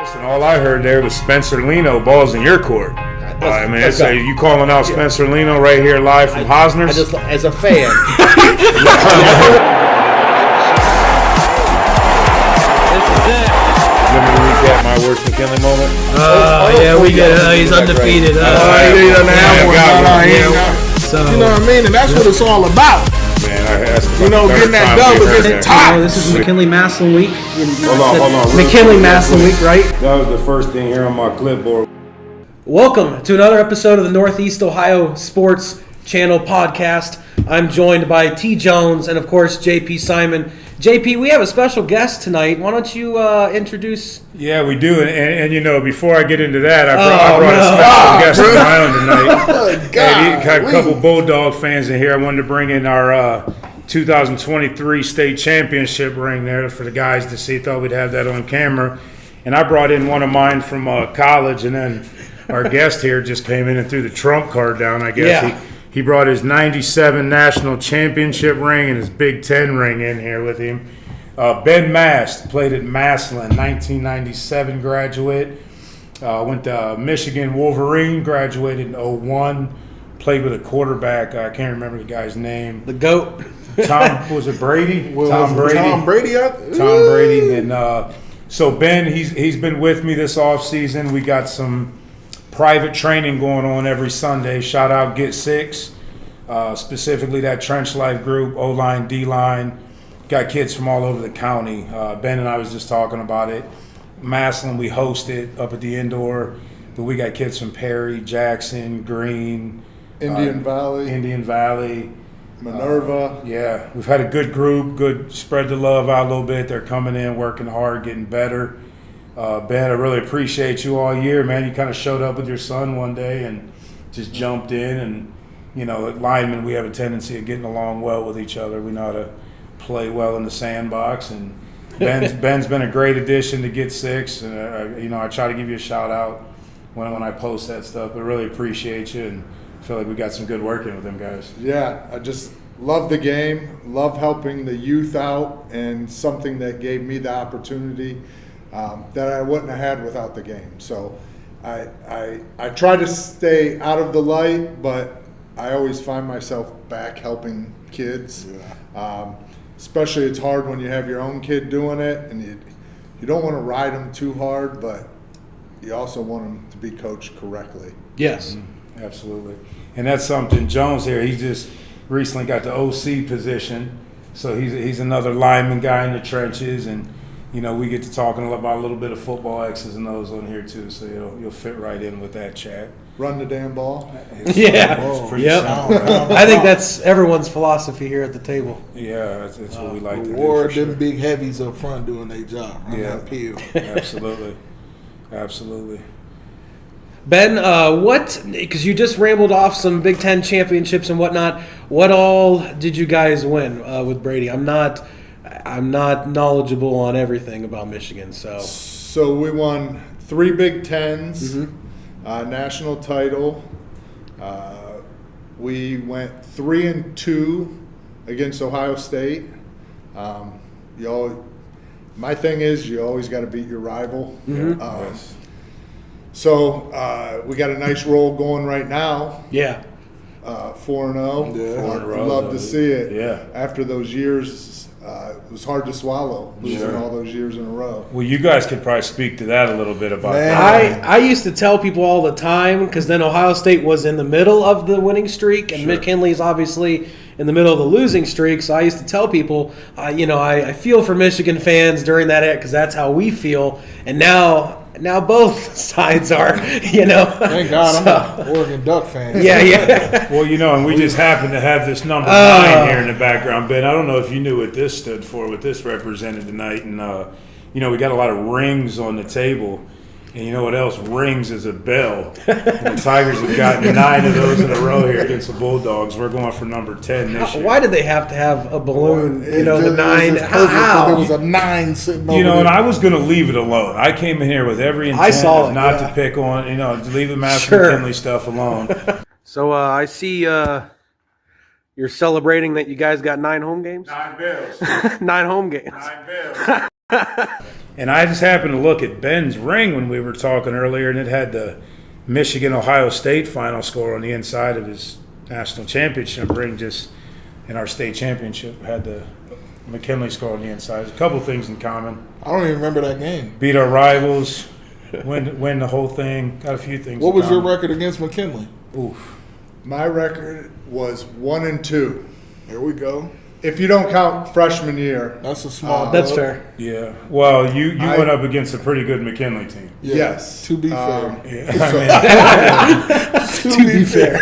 Listen, all I heard there was Spencer Leno balls in your court. I mean, so you calling out Spencer Leno right here live from Hosner's? I just, as a fan. Let me recap my worst McKinley moment. We get it. He's undefeated. You know what I mean? And that's what it's all about. Getting that dub against top. This is McKinley Massillon week. Hold on. McKinley Massillon week, right? That was the first thing here on my clipboard. Welcome to another episode of the Northeast Ohio Sports Channel podcast. I'm joined by T. Jones and, of course, JP Simon. JP, we have a special guest tonight. Why don't you introduce? Yeah, we do. And you know, before I get into that, I brought a special guest of my own tonight. Got a couple Bulldog fans in here. I wanted to bring in our 2023 state championship ring there for the guys to see. Thought we'd have that on camera. And I brought in one of mine from college, and then our guest here just came in and threw the trump card down, I guess. Yeah. He brought his 97 national championship ring and his Big 10 ring in here with him. Ben Mast played at Massillon, 1997 graduate. Went to Michigan Wolverine, graduated in 01. Played with a quarterback. I can't remember the guy's name. The GOAT. Tom, was it Brady? Tom Brady. Tom Brady. And so Ben, he's been with me this offseason. We got some private training going on every Sunday. Shout out Get Six, specifically that Trench Life group, O-line, D-line. Got kids from all over the county. Ben and I was just talking about it. Massillon, we host it up at the indoor, but we got kids from Perry, Jackson, Green, Indian Valley, Minerva. Yeah, we've had a good group, good spread the love out a little bit. They're coming in, working hard, getting better. Ben, I really appreciate you all year, man. You kind of showed up with your son one day and just jumped in. And, you know, at linemen, we have a tendency of getting along well with each other. We know how to play well in the sandbox. And Ben's been a great addition to Get Six. And, I try to give you a shout out when I post that stuff. But really appreciate you and feel like we got some good work in with them guys. Yeah, I just love the game, love helping the youth out, and something that gave me the opportunity that I wouldn't have had without the game. So I try to stay out of the light, but I always find myself back helping kids. Yeah. Especially it's hard when you have your own kid doing it, and you don't want to ride them too hard, but you also want them to be coached correctly. Yes. Mm-hmm. Absolutely. And that's something Jones here, he just recently got the OC position. So he's another lineman guy in the trenches, and we get to talking about a little bit of football X's and O's on here too, so you'll fit right in with that chat. Run the damn ball. I think that's everyone's philosophy here at the table. Yeah, that's what we like to do. Or them big heavies up front doing their job. That peel. Absolutely. Ben, because you just rambled off some Big 10 championships and whatnot, what all did you guys win with Brady? I'm not knowledgeable on everything about Michigan, So we won 3 Big Tens, national title. We went 3-2 against Ohio State. My thing is you always got to beat your rival. Yes. So we got a nice roll going right now. Yeah. 4-0. Yeah. Love to see it. Yeah. After those years, it was hard to swallow losing all those years in a row. Well, you guys could probably speak to that a little bit about that. I used to tell people all the time, because then Ohio State was in the middle of the winning streak, and McKinley's obviously in the middle of the losing streak. So I used to tell people, I feel for Michigan fans during that, because that's how we feel. And now both sides are, Thank God I'm an Oregon Duck fan. Yeah. Well, and we just happen to have this number 9 here in the background, Ben. I don't know if you knew what this stood for, what this represented tonight. And, we got a lot of rings on the table. And you know what else rings is a bell. And the Tigers have gotten 9 of those in a row here against the Bulldogs. We're going for number 10 this year. Why did they have to have a balloon? The 9. How? There was a 9 sitting over there. And I was going to leave it alone. I came in here with every intent not to pick on, to leave the Massillon-McKinley stuff alone. So I see you're celebrating that you guys got 9 home games? 9 bills. 9 home games. 9 bills. And I just happened to look at Ben's ring when we were talking earlier, and it had the Michigan-Ohio State final score on the inside of his national championship ring. Just in our state championship, had the McKinley score on the inside. There's a couple things in common. I don't even remember that game. Beat our rivals, win the whole thing. Got a few things. What in was your common. record against McKinley? Oof. My record was 1-2. Here we go. If you don't count freshman year. That's a small. That's dub. fair. Yeah. Well, you went up against a pretty good McKinley team. Yeah, Yes. To be fair. Yeah. To be fair.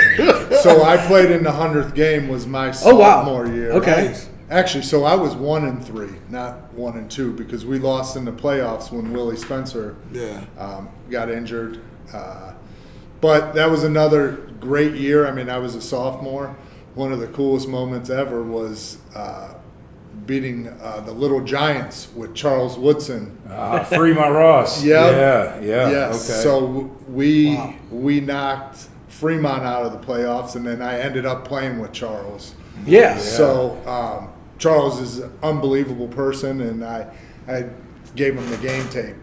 So I played in the 100th game was my Oh, wow. sophomore year. Okay. Actually, so I was 1-3, not 1-2, because we lost in the playoffs when Willie Spencer Yeah. got injured. But that was another great year. I mean, I was a sophomore. One of the coolest moments ever was beating the Little Giants with Charles Woodson. Fremont Ross. Yep. Yeah. Yes. Okay. So we knocked Fremont out of the playoffs, and then I ended up playing with Charles. Yeah. So Charles is an unbelievable person, and I gave him the game tape,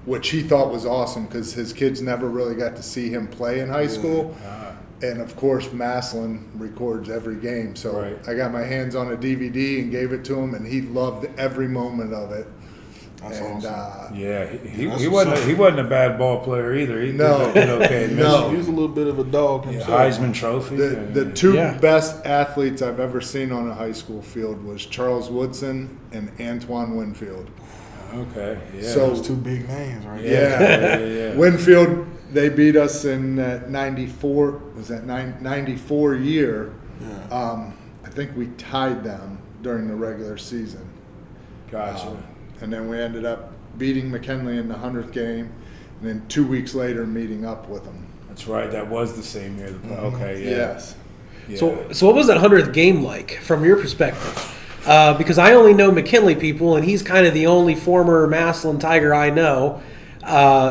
which he thought was awesome because his kids never really got to see him play in high school. And of course, Massillon records every game. So Right. I got my hands on a DVD and gave it to him, and he loved every moment of it. That's and awesome. Yeah, he That's wasn't what's he wasn't a bad ball player either. He No. did okay. in No. Michigan. He was a little bit of a dog Yeah, himself. Heisman Trophy. the two Yeah. best athletes I've ever seen on a high school field was Charles Woodson and Antoine Winfield. Okay. Yeah. So- Those two big names, right? Yeah. Winfield, they beat us in that 94, was that 94 year. Yeah. I think we tied them during the regular season. Gotcha. And then we ended up beating McKinley in the 100th game, and then 2 weeks later meeting up with them. That's right. That was the same year. Okay. Yeah. Yes. Yeah. So what was that 100th game like from your perspective? Because I only know McKinley people, and he's kind of the only former Massillon Tiger I know.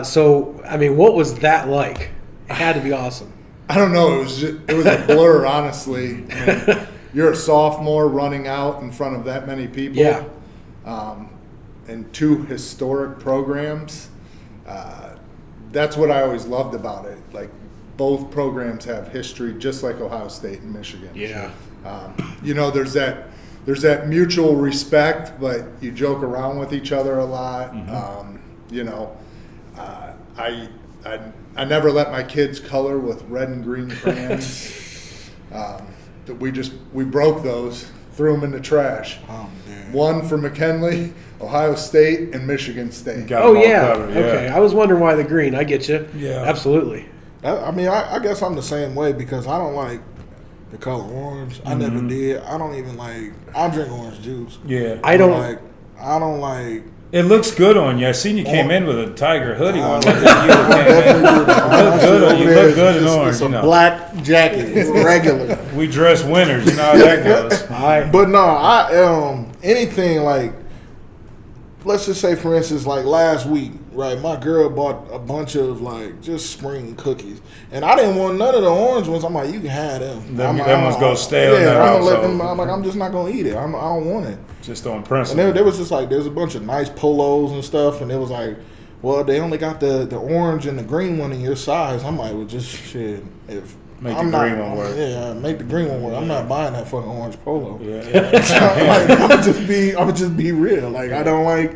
So, I mean, what was that like? It had to be awesome. I don't know. It was a blur, honestly. I mean, you're a sophomore running out in front of that many people. Yeah. And two historic programs. That's what I always loved about it. Like, both programs have history, just like Ohio State and Michigan. Yeah. You know, there's that mutual respect, but you joke around with each other a lot. You know, I never let my kids color with red and green crayons. We broke those, threw them in the trash. Oh, man. One for McKinley, Ohio State, and Michigan State. Got Oh, them all yeah. covered, Okay. I was wondering why the green. I get you. Yeah. Absolutely. I mean, I guess I'm the same way because I don't like the color orange. I never did. I don't even like. I drink orange juice. Yeah. I don't. I don't like. It looks good on you. I seen you came in with a Tiger hoodie on. I You look good in orange. It's a You know. black jacket. It's regular. We dress winners. You know how that goes. But no, I anything like, let's just say for instance, like last week, right? My girl bought a bunch of like just spring cookies, and I didn't want none of the orange ones. I'm like, you can have them. Them ones go stale in Yeah, that I'm gonna let household. them. I'm like, I'm just not gonna eat it. I don't want it. Just on And principle. there was just like there's a bunch of nice polos and stuff, and it was like, well, they only got the orange and the green one in your size. I'm like, well, just shit. If Make I'm the not, green one work. Yeah, make the green one work. I'm not buying that fucking orange polo. Yeah. So, like, I'm gonna just be real. Like I don't like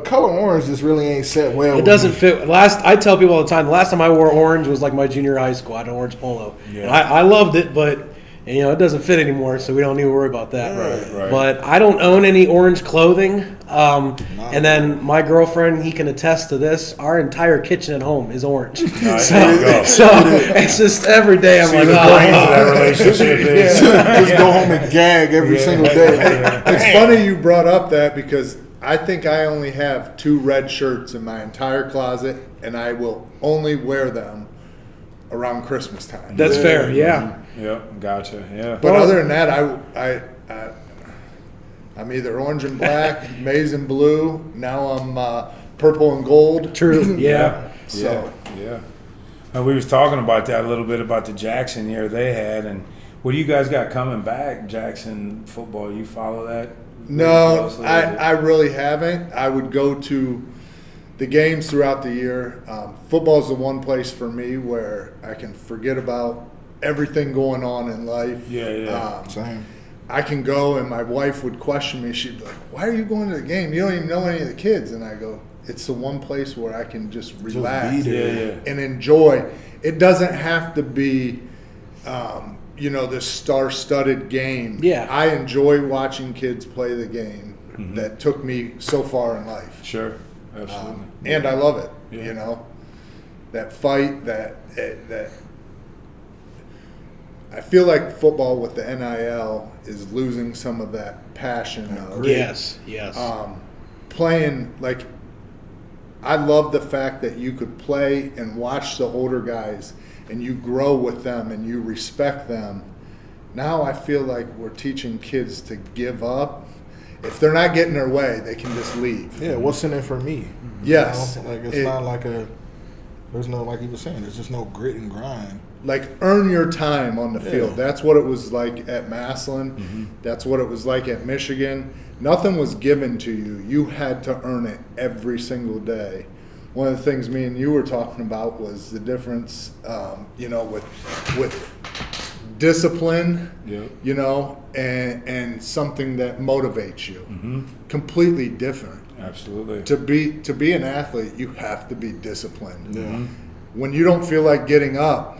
color orange. Just really ain't set well. It with doesn't me. fit. I tell people all the time. The last time I wore orange was like my junior high school. I had an orange polo. Yeah. And I loved it, but it doesn't fit anymore, so we don't need to worry about that. Right. But I don't own any orange clothing. And then my girlfriend, he can attest to this. Our entire kitchen at home is orange. Nice. There you go. So it's just every day I'm See like, the brains of that relationship is. Just go home and gag every single day. It's funny you brought up that because I think I only have 2 red shirts in my entire closet, and I will only wear them around Christmas time. That's fair. Yeah. Yep. Gotcha. Yeah. But other than that, I'm either orange and black, maize and blue. Now I'm purple and gold. True. Yeah. So Yeah. We was talking about that a little bit about the Jackson year they had, and What do you guys got coming back, Jackson football? You follow that? No, closely? I really haven't. I would go to the games throughout the year. Football is the one place for me where I can forget about everything going on in life. Yeah. Same. I can go, and my wife would question me. She'd be like, "Why are you going to the game? You don't even know any of the kids." And I go, "It's the one place where I can just relax be there. Yeah. and enjoy." It doesn't have to be, this star-studded game. Yeah. I enjoy watching kids play the game that took me so far in life. Sure. Absolutely. And I love it. Yeah. That fight, that I feel like football with the NIL is losing some of that passion. Yes. Playing, like, I love the fact that you could play and watch the older guys and you grow with them and you respect them. Now I feel like we're teaching kids to give up. If they're not getting their way, they can just leave. Yeah, what's in it for me? Yes. You know? Like, it's not like there's no, like you were saying, there's just no grit and grind. Like, earn your time on the field. Yeah. That's what it was like at Massillon. That's what it was like at Michigan. Nothing was given to you. You had to earn it every single day. One of the things me and you were talking about was the difference, with discipline, and something that motivates you. Completely different. Absolutely. To be an athlete, you have to be disciplined. Yeah. When you don't feel like getting up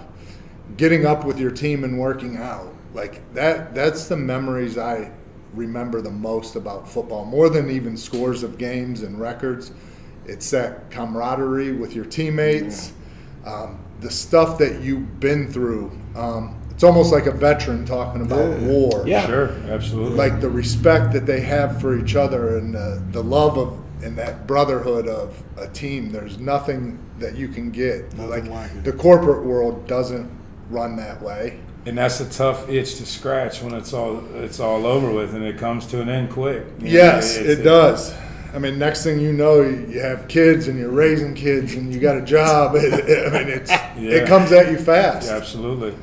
with your team and working out, like that's the memories I remember the most about football, more than even scores of games and records. It's that camaraderie with your teammates, the stuff that you've been through. It's almost like a veteran talking about war. Yeah. Sure. Absolutely. Like the respect that they have for each other and the love of and that brotherhood of a team. There's nothing that you can get. Nothing like it. The corporate world doesn't run that way. And that's a tough itch to scratch when it's all over with and it comes to an end quick. Yes, it does. I mean, next thing you know, you have kids and you're raising kids and you got a job. It comes at you fast. Yeah, absolutely.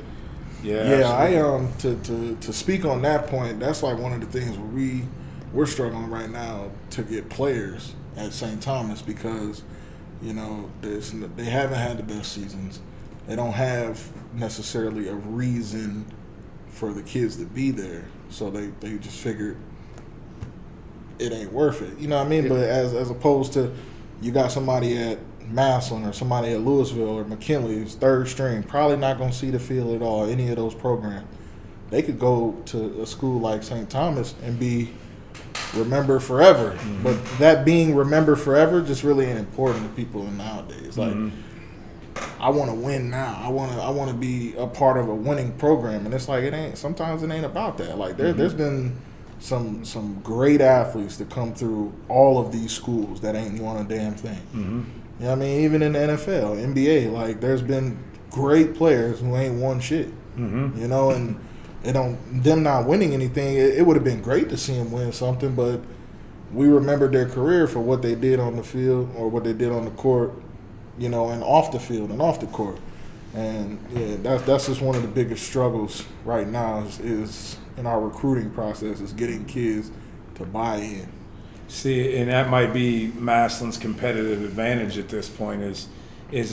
Yeah. Absolutely. To speak on that point, that's like one of the things where we're struggling right now to get players at St. Thomas because, they haven't had the best seasons. They don't have necessarily a reason for the kids to be there. So they just figured it ain't worth it. You know what I mean? But as opposed to you got somebody at Massillon or somebody at Louisville or McKinley who's third string, probably not going to see the field at all, any of those programs. They could go to a school like St. Thomas and be remembered forever. But that being remembered forever just really ain't important to people nowadays. Like, I want to win now. I want to be a part of a winning program, and it's like sometimes it ain't about that. Like there's been some great athletes that come through all of these schools that ain't won a damn thing. You know what I mean? Even in the NFL, NBA, like there's been great players who ain't won shit. And them not winning anything, it would have been great to see them win something, but we remember their career for what they did on the field or what they did on the court, and off the field and off the court. And that's just one of the biggest struggles right now is in our recruiting process is getting kids to buy in. See, and that might be Massillon's competitive advantage at this point is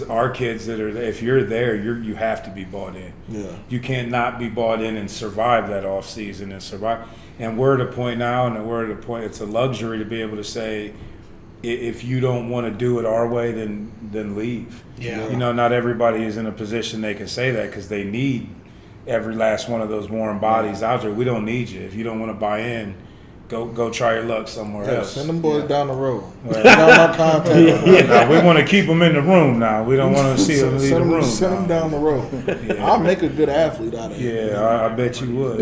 our kids that are there. If you're there, you have to be bought in. Yeah. You can't not be bought in and survive that off season and survive. And we're at a point now, it's a luxury to be able to say, if you don't want to do it our way, then leave. Yeah. Not everybody is in a position they can say that because they need every last one of those warm bodies out there. We don't need you. If you don't want to buy in, go try your luck somewhere else. Send them boys down the road. Right. Got my contact. Now, we want to keep them in the room now. We don't want to see them leave the room. Send them down the road. I'll make a good athlete out of it. Yeah, I bet you would.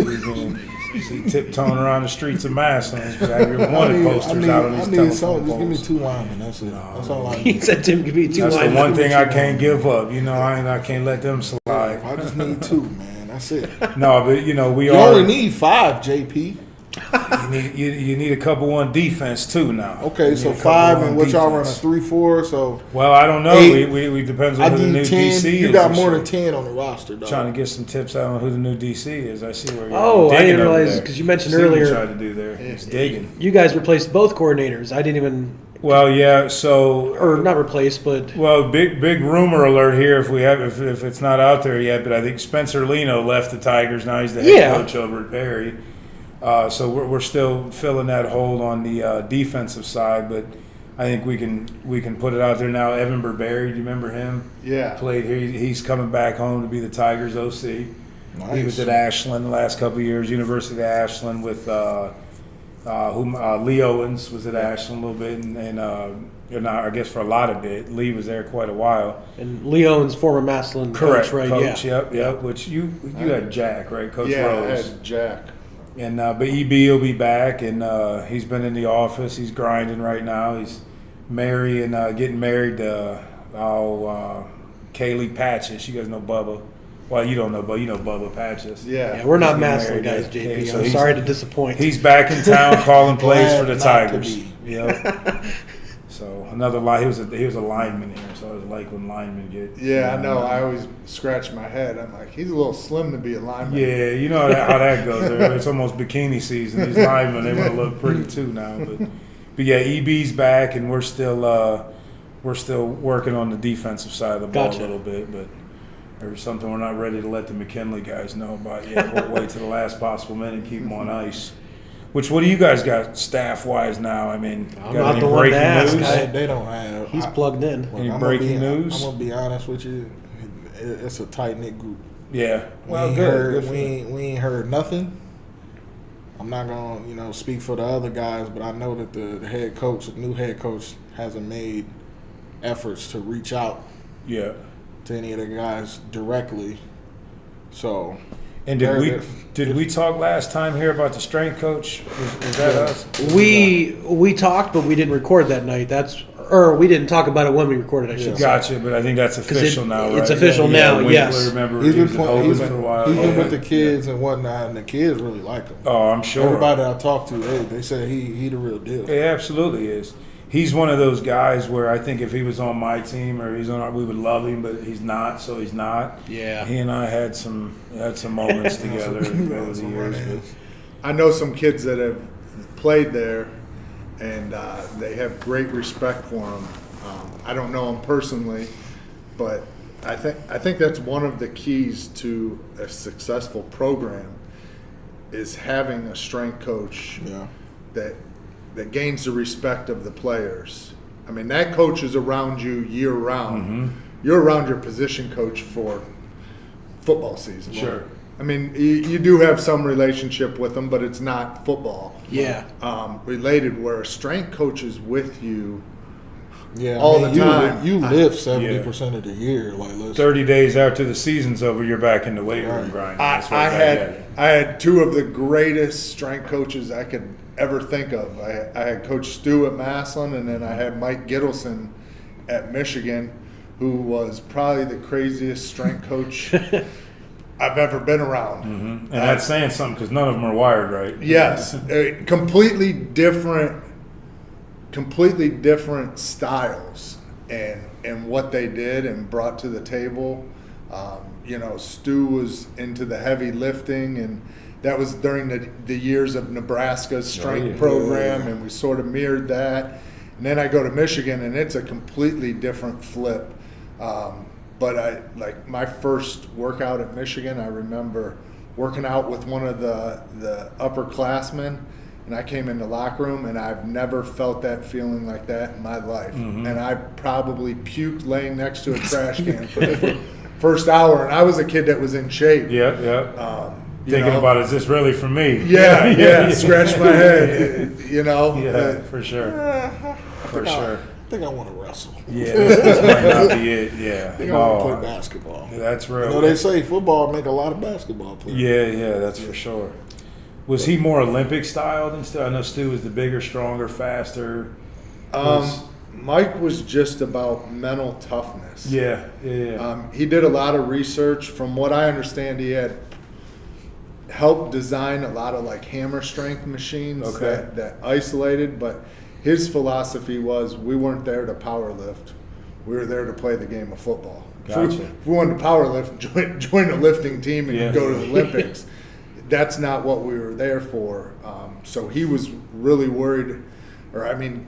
You can see tiptoeing around the streets of Massillon. Have your wanted posters out on these telephone Just give me poles. 2 linemen. That's it. That's all I He need. said Tim could be two That's the linemen. one thing I can't give up. I can't let them slide. I just need 2, man. That's it. No, but we You are. only need 5, JP. You need a couple on defense too now. Okay, You so need a couple 5 on and what y'all run a defense. 3-4. So Well, I don't know. 8. We depends I on who the need new 10. DC is. You got this more year. than 10 on the roster, dog. Trying to get some tips out on who the new DC is. I see where you're Oh, I digging didn't over realize there. because you mentioned See what you earlier tried to do there. He's digging. you guys replaced both coordinators. I didn't even, Well, yeah. So or not replaced, but well, big rumor alert here. If it's not out there yet, but I think Spencer Leno left the Tigers. Now he's the head Yeah. coach over at Perry. So we're still filling that hole on the defensive side, but I think we can put it out there now. Evan Berberry, do you remember him? Yeah. Played here. He's coming back home to be the Tigers OC. Nice. He was at Ashland the last couple of years, University of Ashland with Lee Owens was at Ashland a little bit, and I guess for a lot of it. Lee was there quite a while. and Leon's former Massillon Correct, coach, right? coach. Yeah. Yep. Which you had Jack, right? Coach Yeah, I Rose. had Jack. And but EB will be back, and he's been in the office. He's grinding right now. He's marrying, getting married to Kaylee Patches. You guys know Bubba. Well, you don't know Bubba. You know Bubba Patches. Yeah. Yeah, we're not He's getting Massillon married guys, to JP. Kaylee, so I'm he's- sorry to disappoint. He's back in town calling plays for the Glad not to Tigers. be. Yep. So another line. He was a lineman here, so I was like when linemen get. Yeah, I know. I always scratch my head. I'm like, he's a little slim to be a lineman. Yeah, you know how that goes. It's almost bikini season. These linemen, they want to look pretty too now. But yeah, EB's back, and we're still working on the defensive side of the ball Gotcha. a little bit. But there's something we're not ready to let the McKinley guys know about yet. We'll wait to the last possible minute and keep them on ice. What do you guys got staff wise now? I mean, I'm got not any the one to breaking ask. news? They don't have. He's plugged in. Look, Any I'm breaking gonna be, news? I'm gonna be honest with you. It's a tight knit group. Yeah. Well, we ain't good. heard, Good for we, them. ain't, we ain't heard nothing. I'm not gonna speak for the other guys, but I know that the head coach, the new head coach, hasn't made efforts to reach out Yeah. to any of the guys directly. So And did we talk last time here about the strength coach? Was that us? We talked, but we didn't record that night. We didn't talk about it when we recorded. I should say. Gotcha, but I think that's official now, right? it's official now, Winkler, yes. Remember, he's he been was at playing. Hogan for a while. He's been Yeah. with the kids and whatnot, and the kids really like him. Oh, I'm sure. Everybody I talked to, they say he the real deal. He absolutely is. He's one of those guys where I think if he was on my team or he's on our, we would love him, but he's not, so he's not. Yeah. He and I had some moments together over the years. But I know some kids that have played there, and they have great respect for him. I don't know him personally, but I think that's one of the keys to a successful program is having a strength coach Yeah. that gains the respect of the players. I mean, that coach is around you year round. Mm-hmm. You're around your position coach for football season. Sure. I mean, you do have some relationship with them, but it's not football Yeah. related, where a strength coach is with you. Yeah, All the time. You live 70% of the year. Like, listen, 30 days after the season's over, you're back in the weight room Right. grinding. I That's what I get. had two of the greatest strength coaches I could ever think of. I had Coach Stu at Massillon, and then I had Mike Gittleson at Michigan, who was probably the craziest strength coach I've ever been around. And that's saying something because none of them are wired right. Yes, completely different styles and what they did and brought to the table. Stu was into the heavy lifting, and that was during the years of Nebraska's strength program, and we sort of mirrored that. And then I go to Michigan, and it's a completely different flip. But my first workout at Michigan, I remember working out with one of the upperclassmen, and I came in the locker room, and I've never felt that feeling like that in my life. And I probably puked laying next to a trash can for the first hour, and I was a kid that was in shape. Yeah. Thinking about, is this really for me? Yeah. Scratch my head, Yeah, for sure. For sure. I think I want to wrestle. Yeah, this might not be it. Yeah. I think I want to play basketball. That's real. They say football make a lot of basketball players. Yeah, that's for sure. Was he more Olympic style than Stu? I know Stu was the bigger, stronger, faster. Mike was just about mental toughness. Yeah. He did a lot of research. From what I understand, he had helped design a lot of like hammer strength machines Okay. that isolated, but his philosophy was we weren't there to power lift. We were there to play the game of football. Gotcha. If we wanted to power lift, join a lifting team and Yeah. go to the Olympics. That's not what we were there for. So he was really worried,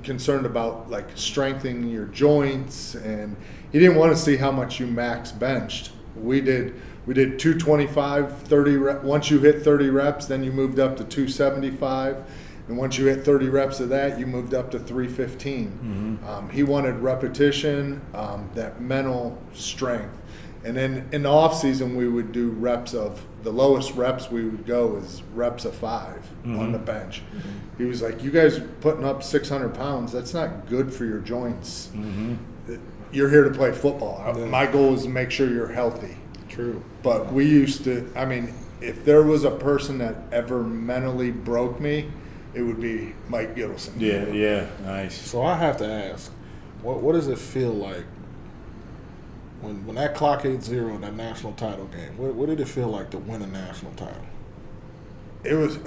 concerned about like strengthening your joints, and he didn't want to see how much you max benched. We did 225, 30 reps. Once you hit 30 reps, then you moved up to 275. And once you hit 30 reps of that, you moved up to 315. He wanted repetition, that mental strength. And then in the off season, we would do reps of, the lowest reps we would go is reps of 5 on the bench. He was like, you guys putting up 600 pounds, that's not good for your joints. You're here to play football. My goal is to make sure you're healthy. True. But we used to, if there was a person that ever mentally broke me, it would be Mike Gittleson. Yeah, nice. So I have to ask, what does it feel like when that clock hit 0 in that national title game? What did it feel like to win a national title? It was,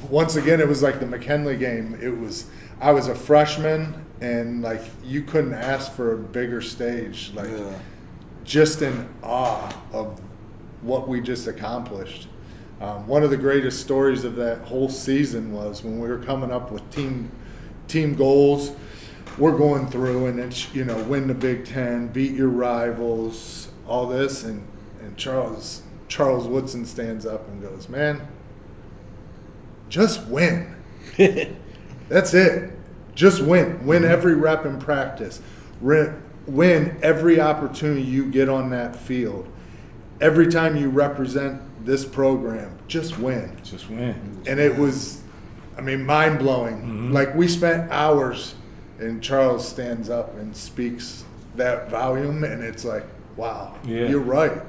once again, it was like the McKinley game. I was a freshman, and like you couldn't ask for a bigger stage. Like just in awe of what we just accomplished. One of the greatest stories of that whole season was when we were coming up with team goals. We're going through, and it's, win the Big 10, beat your rivals, all this, and Charles Woodson stands up and goes, man, just win. That's it. Just win. Win every rep in practice. Win every opportunity you get on that field. Every time you represent this program, just win. Just win. And it was, mind-blowing. Like, we spent hours, and Charles stands up and speaks that volume, and it's like, wow, you're right.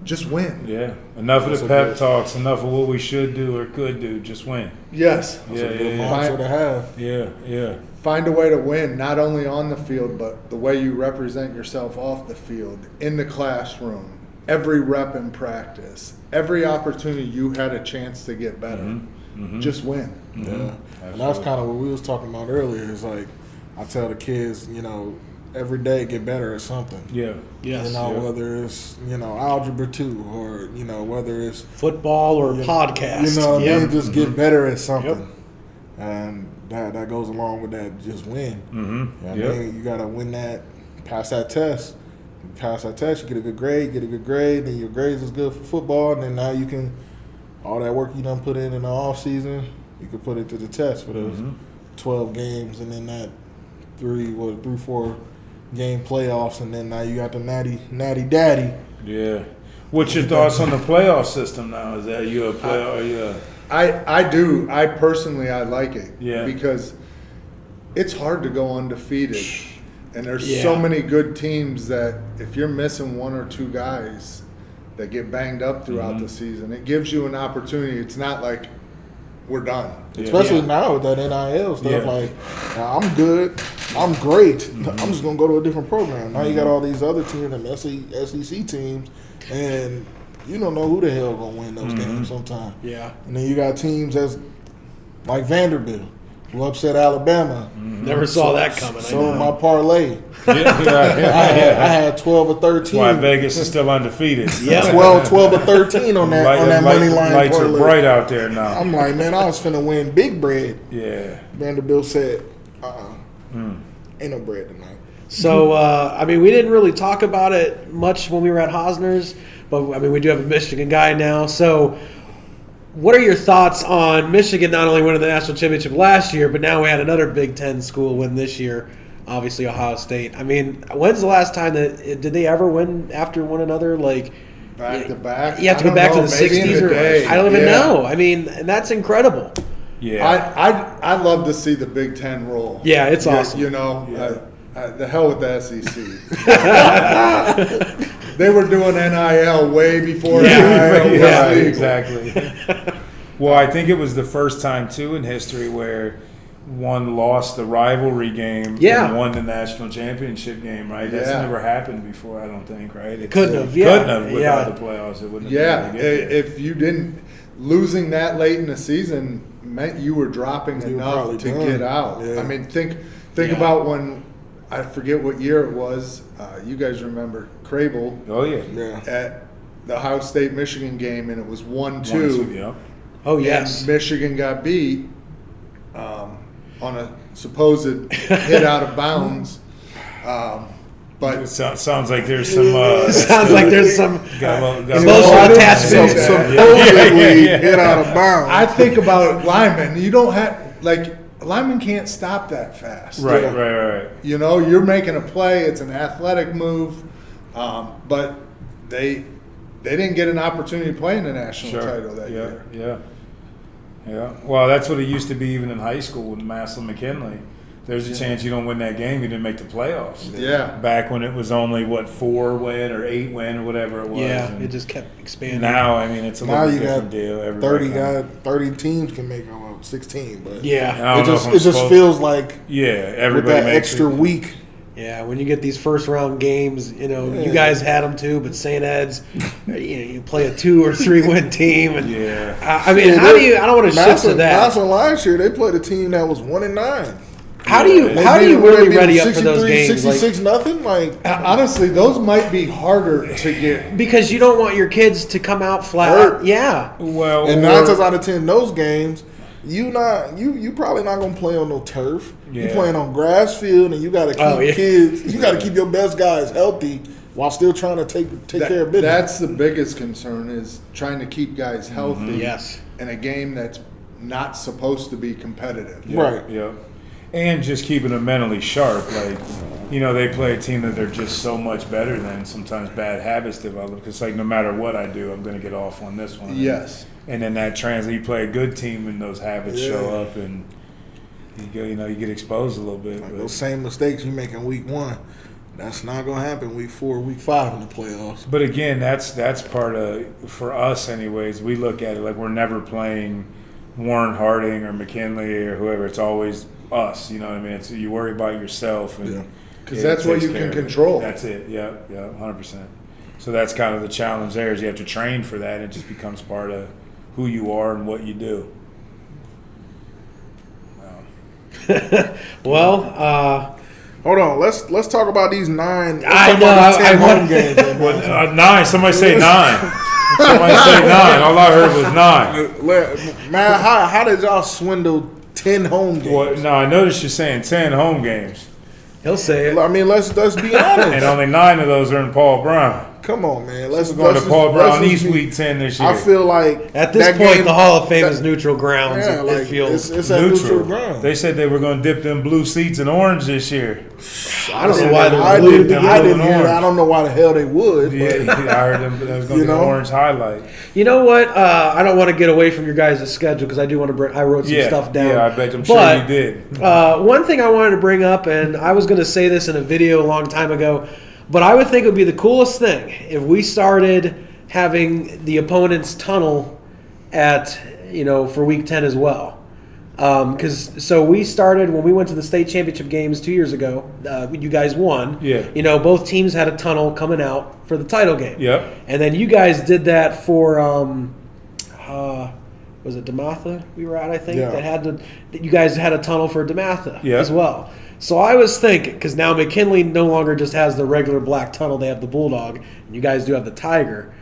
Just win. Yeah. Enough of the pep talks, enough of what we should do or could do. Just win. Yes. Mantra to have. Yeah. Find a way to win, not only on the field, but the way you represent yourself off the field, in the classroom, every rep in practice, every opportunity you had a chance to get better. Just win. Yeah. And that's kind of what we was talking about earlier. Is like, I tell the kids, every day get better at something. Yeah. Yes. Whether it's, algebra 2 or, whether it's Football or podcast. Just get better at something. And that goes along with that, just win. You got to win that, pass that test. You pass that test, you get a good grade, then your grades is good for football, and then now you can, all that work you done put in the off season, you can put it to the test for those 12 games, and then that 3-4 game playoffs, and then now you got the natty daddy. Yeah. What's your thoughts on the playoff system now? Is that you a playoff? I do. I personally like it. Yeah. Because it's hard to go undefeated. And there's so many good teams that if you're missing one or two guys that get banged up throughout the season, it gives you an opportunity. It's not like we're done. Especially now with that NIL stuff. Like, I'm good. I'm great. I'm just going to go to a different program. Now you got all these other teams, them SEC teams, and you don't know who the hell going to win those games sometimes. Yeah. And then you got teams that's like Vanderbilt, who upset Alabama. Never saw that coming. So my parlay. I I had 12 or 13. Why Vegas is still undefeated. 12 or 13 on that money line lights parlay. are bright out there now. I'm like, man, I was finna win big bread. Yeah. Vanderbilt said, ain't no bread tonight. So, we didn't really talk about it much when we were at Hosner's, but, we do have a Michigan guy now. So, what are your thoughts on Michigan not only winning the national championship last year, but now we had another Big 10 school win this year, obviously Ohio State. When's the last time did they ever win after one another? Like, Back to back? You have to go back to the 60s or I don't even know. And that's incredible. Yeah. I'd love to see the Big 10 roll. Yeah, it's awesome. The hell with the SEC. They were doing NIL way before NIL was legal. Exactly. Well, I think it was the first time, too, in history where one lost the rivalry game and won the national championship game, right? That's never happened before, I don't think, right? Couldn't have without the playoffs. It wouldn't have been able to get there. If you didn't, losing that late in the season meant you were dropping You were enough probably to done. get out. Yeah. I mean, think about when, I forget what year it was. You guys remember Crable Oh yeah. Yeah. at the Ohio State Michigan game, and it was 1-2. 1-2, yeah. Oh yes. And Michigan got beat on a supposed hit out of bounds. But It sounds like there's some. Sounds like there's some got emotional I didn't attachment. say that. Supposedly hit out of bounds. I think about linemen. You don't have, like, linemen can't stop that fast. Right, Yeah. right. You know, you're making a play. It's an athletic move, but they didn't get an opportunity to play in the national title that year. Yeah. Well, that's what it used to be even in high school with Massillon-McKinley. There's a chance you don't win that game, you didn't make the playoffs. Yeah. Back when it was only 4-win or 8-win or whatever it was. Yeah, And it just kept expanding. now, I mean, it's a Now little you different got deal. Everybody 30 teams can make 16, but Yeah. I don't it know just if I'm supposed- feels like Yeah, with everybody that makes extra it. week. Yeah, when you get these first round games, you know, you Yeah. guys had them too, but St. Ed's, you play a 2 or 3 win team, and Yeah. I mean, how do you? I don't want to shift to that. Massillon last year they played a team that was 1-9. How do you? They How do They you beat them really ready up for those 63, games? Like, 66 nothing. Like Honestly, those might be harder to get. because you don't want your kids to come out flat. Hurt. Yeah, Well, and or- 9 times out of 10 those games, you probably not gonna play on no turf. You Yeah. playing on grass field, and you got to keep Oh, yeah. kids. You got to keep your best guys healthy while still trying to take care of business. That's the biggest concern, is trying to keep guys healthy. Yes. In a game that's not supposed to be competitive. Right. Yeah. And just keeping them mentally sharp. Like, you know, they play a team that they're just so much better than. Sometimes bad habits develop. Because, like, no matter what I do, I'm going to get off on this one. Yes. And then that translates. You play a good team, and those habits Yeah. show up, and you get exposed a little bit. Like but- those same mistakes you make in week 1, that's not gonna happen week 4, week 5 in the playoffs. But again, that's part of, for us anyways, we look at it like we're never playing Warren Harding or McKinley or whoever. It's always us, you know what I mean? It's, you worry about yourself. And Yeah. 'Cause it that's what takes you care can of it. control. That's it, yeah, 100%. So that's kind of the challenge there, is you have to train for that. It just becomes part of who you are and what you do. Well, Hold on, let's talk about these 9. Let's I talk know, about these 10 I home want- games. man. Well, 9, somebody say 9. Somebody say 9. All I heard was 9. Man, how did y'all swindle 10 home games? Well, no, I noticed you're saying 10 home games. he'll say it. I mean, let's be And honest. only 9 of those are in Paul Brown. Come on, man. Let's We're going to let's Paul just- Brown let's East just be- Week 10 this year. I feel like At this that point, game- the Hall of Fame that- is neutral grounds. Yeah, it like feels. it's at neutral ground. They said they were going to dip them blue seats in orange this year. I don't know why they're I blue. didn't hear that. I don't know why the hell they would. Yeah, But I heard them. That was going You to be know? an orange highlight. You know what? I don't want to get away from your guys' schedule because I do want to bring. I wrote some stuff down. Yeah, I bet I'm sure But, you did. One thing I wanted to bring up, and I was going to say this in a video a long time ago, but I would think it would be the coolest thing if we started having the opponent's tunnel at, for week 10 as well. So we started when we went to the state championship games 2 years ago. You guys won. Yeah. Both teams had a tunnel coming out for the title game. Yep. And then you guys did that for was it DeMatha we were at, I think? Yeah. That you guys had a tunnel for DeMatha Yeah. as well. So I was thinking, because now McKinley no longer just has the regular black tunnel, they have the Bulldog, and you guys do have the Tiger.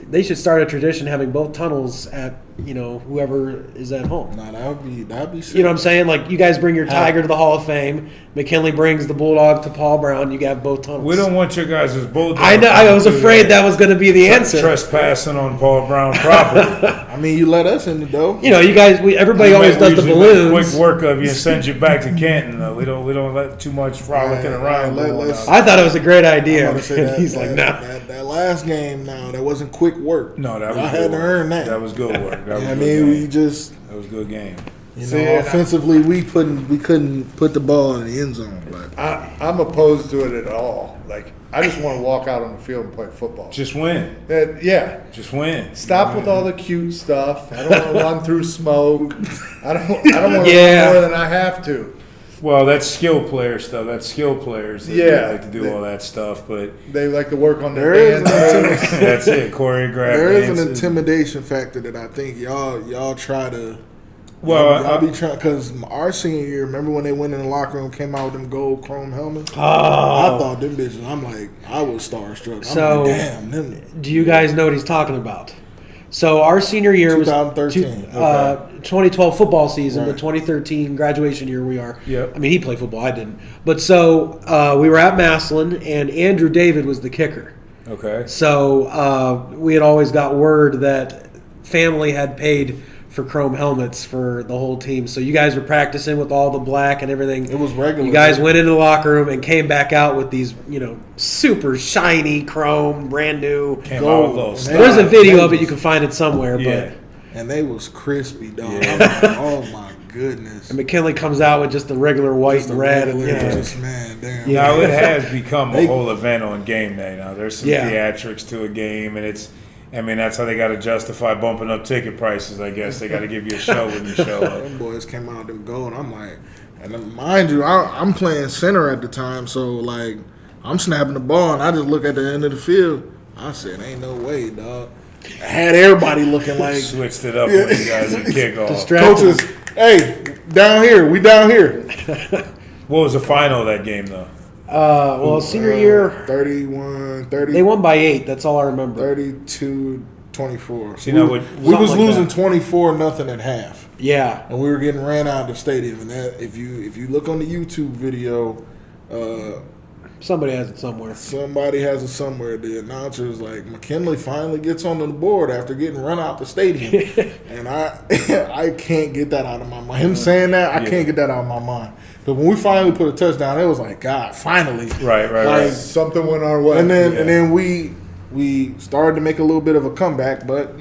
They should start a tradition having both tunnels at, whoever is at home. nah, that'd be sick. You know what I'm saying? Like, you guys bring your Tiger to the Hall of Fame. McKinley brings the Bulldog to Paul Brown. You have both tunnels. We don't want your guys as bulldogs. I know. I was afraid that was going to be the answer. Trespassing on Paul Brown property. I mean, you let us in the door. You guys. Everybody always does the We usually make balloons. quick work of you and send you back to Canton. Though we don't let too much frolicking around. Let- go on let's- out. I thought it was a great I'm idea. about to say that, He's like, nah. that last game now, that wasn't quick work. No, that Y'all was had good to work. earn that. That was good work. That was I good mean, we game. just, That was a good game. offensively, we couldn't put the ball in the end zone. But I'm opposed to it at all. Like, I just want to walk out on the field and play football. Just win. Yeah. Just win. Stop with all the cute stuff. I don't want to run through smoke. I don't want to Yeah. run more than I have to. Well, that's skill player stuff. That's skill players. That Yeah. like to do all that stuff, but They like to work on their There is hands. that's it. Choreograph. There is an dances. intimidation factor that I think y'all try to. Well, y'all be trying because our senior year. Remember when they went in the locker room, came out with them gold chrome helmets? Oh. I thought them bitches. I'm like, I was starstruck. I'm So- like, damn, them. Do you guys know what he's talking about? So our senior year was 2013. 2012 football season, Right. but 2013 graduation year we are. Yep. I mean, he played football, I didn't. But so we were at Massillon, and Andrew David was the kicker. okay. So we had always got word that family had paid for chrome helmets for the whole team. So you guys were practicing with all the black and everything. It was regular. You guys went into the locker room and came back out with these, super shiny chrome, brand new. Came Gold. out with those. Man. There's a video of it. You can find it somewhere. Yeah. and they was crispy, dog. Yeah. I'm like, oh my goodness. But McKinley comes out with just the regular white Just and a red. regular, And, just, man, damn. Now it has become a They- whole event on game day. Now there's some Yeah. theatrics to a game, and that's how they got to justify bumping up ticket prices. I guess they got to give you a show when you show up. Them boys came out them gold. I'm like, and then mind you, I'm playing center at the time, so like I'm snapping the ball, and I just look at the end of the field. I said, ain't no way, dog. I had everybody looking like Switched it up when you guys at kickoff. Distracted. coaches. Hey, down here, we down here. What was the final of that game though? Senior year, 31, 30, they won by 8. That's all I remember. 32, 24. See, now what- we was Something like losing that. 24-0 at half. Yeah. And we were getting ran out of the stadium. And that, if you look on the YouTube video, Somebody has it somewhere. somebody has it somewhere. The announcer is like, McKinley finally gets on the board after getting run out the stadium. And I can't get that out of my mind. Him saying that, I can't get that out of my mind. But when we finally put a touchdown, it was like, God, finally. Right. Like, Something went our way. And then we started to make a little bit of a comeback, but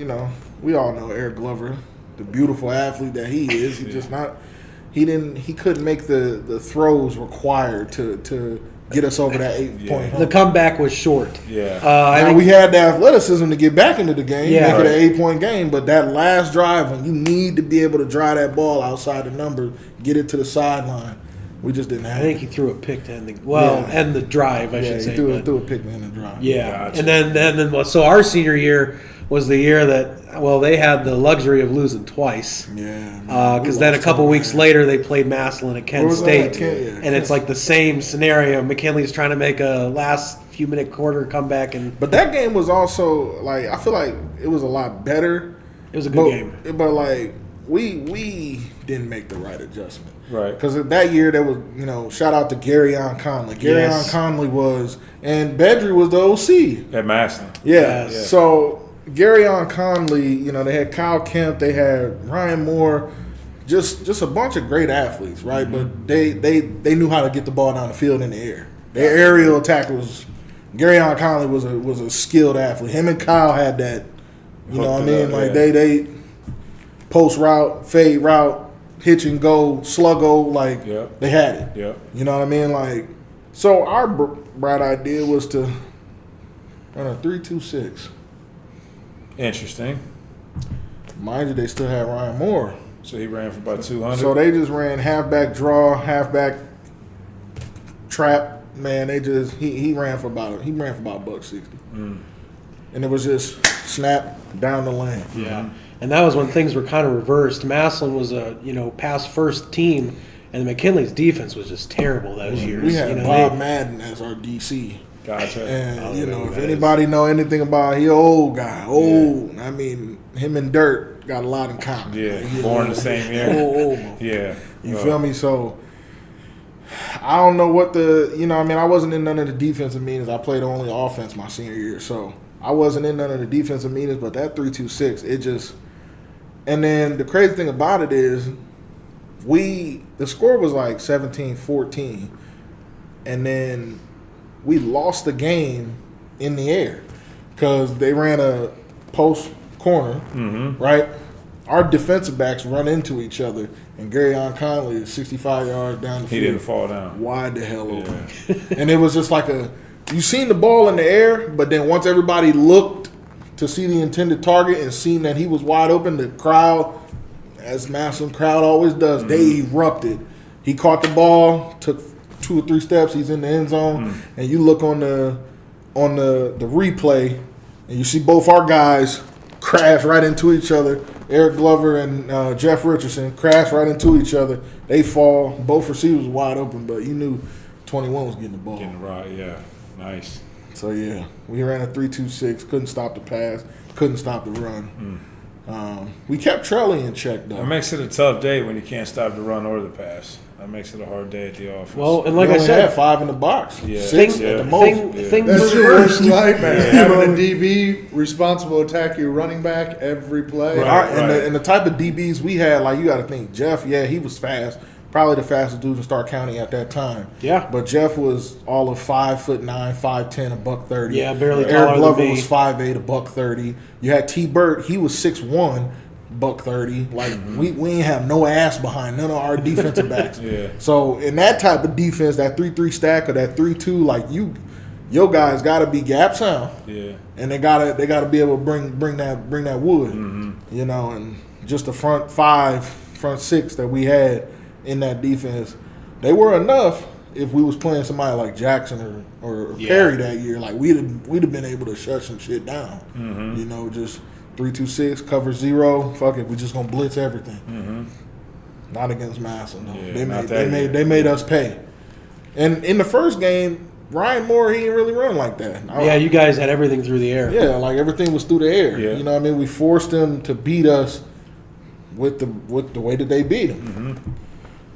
we all know Eric Glover, the beautiful athlete that he is. He couldn't make the throws required to get us over that 8-point The hump. comeback was short. Yeah. I Now think we had the athleticism to get back into the game, Yeah. make it an 8-point game, but that last drive when you need to be able to drive that ball outside the number, get it to the sideline, we just didn't have I think it. he threw a pick to end end the drive, I Yeah, should he say. threw but- a pick in the drive. Yeah, Gotcha. and then so our senior year was the year that they had the luxury of losing twice. Yeah. Because then a couple weeks later they played Massillon at Where Kent was that? State, Kent, yeah, and Kent it's like the same scenario. McKinley's trying to make a last few minute quarter comeback, and But that game was also like I feel like it was a lot better. it was a good game. But like we didn't make the right adjustment. Right. Because that year there was, shout out to Gary on Conley. Gary on Conley was, and Bedry was the OC. At Massillon. Yeah. Yes. So Gary on Conley, they had Kyle Kemp, they had Ryan Moore, just a bunch of great athletes, right? But they knew how to get the ball down the field in the air. Their aerial attack was Gary on Conley was a skilled athlete. Him and Kyle had that, you know what I mean? Like they post route, fade route, hitch and go, sluggo, like Yep. they had it. Yep. You know what I mean? Like, so our bright idea was to run a 3-2-6. Interesting. Mind you, they still had Ryan Moore. So he ran for about 200. So they just ran halfback draw, halfback trap. Man, he ran for about $160. And it was just snap down the lane. Yeah, and that was when things were kind of reversed. Massillon was a pass first team, and McKinley's defense was just terrible those years. We had they- Bob Madden as our DC. Gotcha. And, I don't know if who that anybody know anything about he old guy, old. I mean, him and Dirt got a lot in common. is. Yeah. Like, he Born the old. same year. Old. Yeah. You feel me? So I don't know what I wasn't in none of the defensive meetings. I played only offense my senior year, so I wasn't in none of the defensive meetings. But that 3-2-6, it just. And then the crazy thing about it is, the score was like 17-14, and then we lost the game in the air because they ran a post corner, right? Our defensive backs run into each other, and Gary on Conley is 65 yards down the He field. didn't fall down. Wide the hell open. And it was just like you seen the ball in the air, but then once everybody looked to see the intended target and seen that he was wide open, the crowd, as Massillon crowd always does, they erupted. He caught the ball, took 2 or 3 steps, he's in the end zone, and you look on the replay, and you see both our guys crash right into each other. Eric Glover and Jeff Richardson crash right into each other. They fall. Both receivers wide open, but you knew 21 was getting the ball. Getting right, yeah. Nice. So, yeah, we ran a 3-2-6, couldn't stop the pass, couldn't stop the run. We kept Trelly in check, though. It makes it a tough day when you can't stop the run or the pass. That makes it a hard day at the office. Well, and We like I only said, had 5 in the box. Yeah. 6 Yeah. at the most. things That's your worst reversed. nightmare. Having a DB responsible to attack your running back every play. Right. And the type of DBs we had, like, you got to think, Jeff, yeah, he was fast. Probably the fastest dude in Stark County at that time. Yeah. But Jeff was all of 5'9", 5'10", $130. Yeah, barely taller Eric than Glover me. was 5'8", $130. You had T. Burt, he was 6'1", $130. Like, we ain't have no ass behind none of our defensive backs. Yeah. So in that type of defense, that 3-3 stack or that 3-2, like your guys got to be gap sound. Yeah. And they gotta be able to bring that wood, you know, and just the front 5, front 6 that we had in that defense, they were enough. If we was playing somebody like Jackson or Perry that year, like we'd have been able to shut some shit down, you know, just 3-2-6 cover 0. Fuck it, we just gonna blitz everything. Not against Massillon, though. Yeah, They made us pay. And in the first game, Ryan Moore, he didn't really run like that. Yeah, you guys had everything through the air. Yeah, like everything was through the air. Yeah. You know what I mean? We forced them to beat us with the way that they beat them.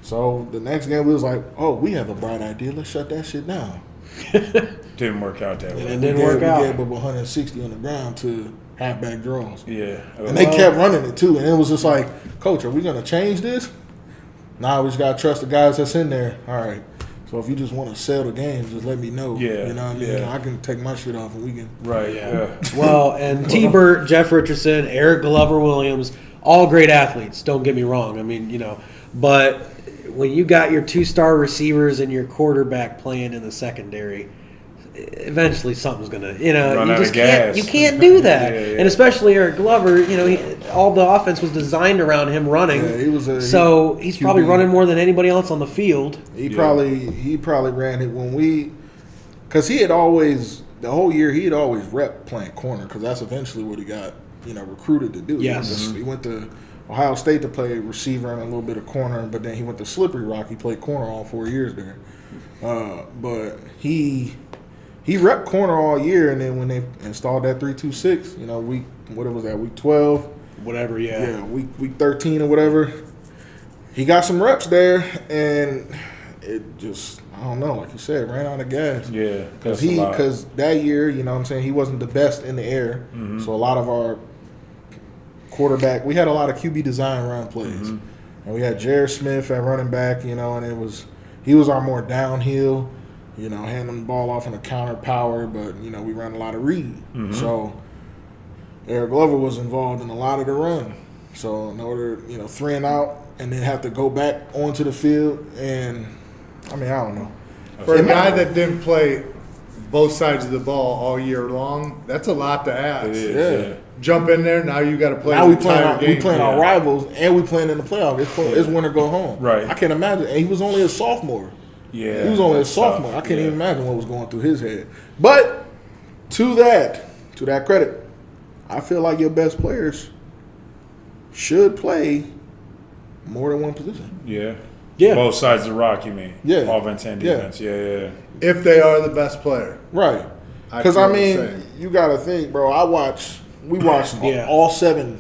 So the next game we was like, oh, we have a bright idea. Let's shut that shit down. Didn't work out that way. It didn't work out. We gave up 160 on the ground to halfback draws. Yeah. And they kept running it too. And it was just like, Coach, are we going to change this? Nah, we just got to trust the guys that's in there. All right. So if you just want to sell the game, just let me know. Yeah, You know what I mean? yeah. I can take my shit off and we can. Right, yeah. Well, and T. Burt, Jeff Richardson, Eric Glover Williams, all great athletes. Don't get me wrong. I mean, you know, but when you got your 2-star receivers and your quarterback playing in the secondary, eventually something's gonna, you know, Run you out just of gas. you can't do that. Yeah, yeah. And especially Eric Glover, you know, all the offense was designed around him running. Yeah, he was he's probably QB. running more than anybody else on the field. He probably ran it when because he had always the whole year he had always rep playing corner because that's eventually what he got recruited to do. Yes. He went to Ohio State to play receiver and a little bit of corner, but then he went to Slippery Rock. He played corner all 4 years there, but he repped corner all year, and then when they installed that 3-2-6, week 12, Whatever, week 13 or whatever, he got some reps there, and it just, I don't know, like you said, ran out of gas. Yeah. Because that year, he wasn't the best in the air, so a lot of our quarterback, we had a lot of QB design run plays, and we had Jared Smith at running back, and he was our more downhill, handing the ball off in a counter power, but we ran a lot of read, so Eric Glover was involved in a lot of the run. So in order, 3 and out, and then have to go back onto the field, and I don't know. For a guy that didn't play both sides of the ball all year long, that's a lot to ask. It is, Yeah. Jump in there, now you got to play Now the we playing entire game. we playing our rivals, and we playing in the playoff. It's win or go home. Right. I can't imagine. And he was only a sophomore. Yeah. He was only a that's sophomore. tough. I can't Yeah. even imagine what was going through his head. But to that credit, I feel like your best players should play more than one position. Yeah. Yeah. Both sides of the rock, you mean? Yeah. Offense and Yeah. defense. Yeah. If they are the best player. Right. I Because feel the same. you got to think, bro. We watched Yeah. all 7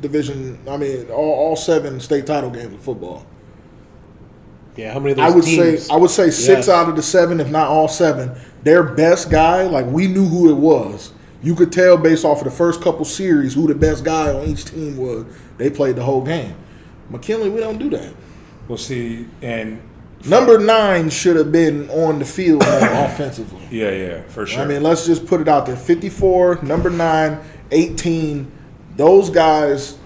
division. All 7 state title games of football. Yeah, how many of those teams? I would say 6 Yes. out of the 7, if not all 7. Their best guy, like we knew who it was. You could tell based off of the first couple series who the best guy on each team was. They played the whole game. McKinley, we don't do that. We'll see. And Number 9 should have been on the field more offensively. yeah, for sure. Let's just put it out there. 54, number 9, 18. Those guys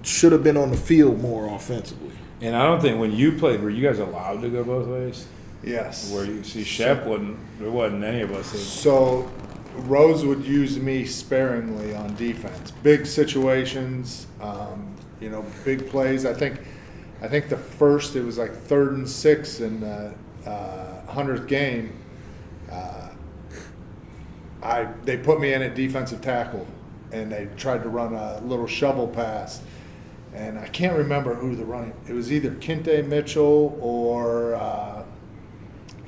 should have been on the field more offensively. And I don't think when you played, were you guys allowed to go both ways? Yes. Where you see Shep there wasn't any of us. So Rose would use me sparingly on defense. Big situations, big plays. I think I think it was like 3rd and 6 in the 100th game. They put me in at defensive tackle, and they tried to run a little shovel pass. And I can't remember who the running. It was either Kinte Mitchell or I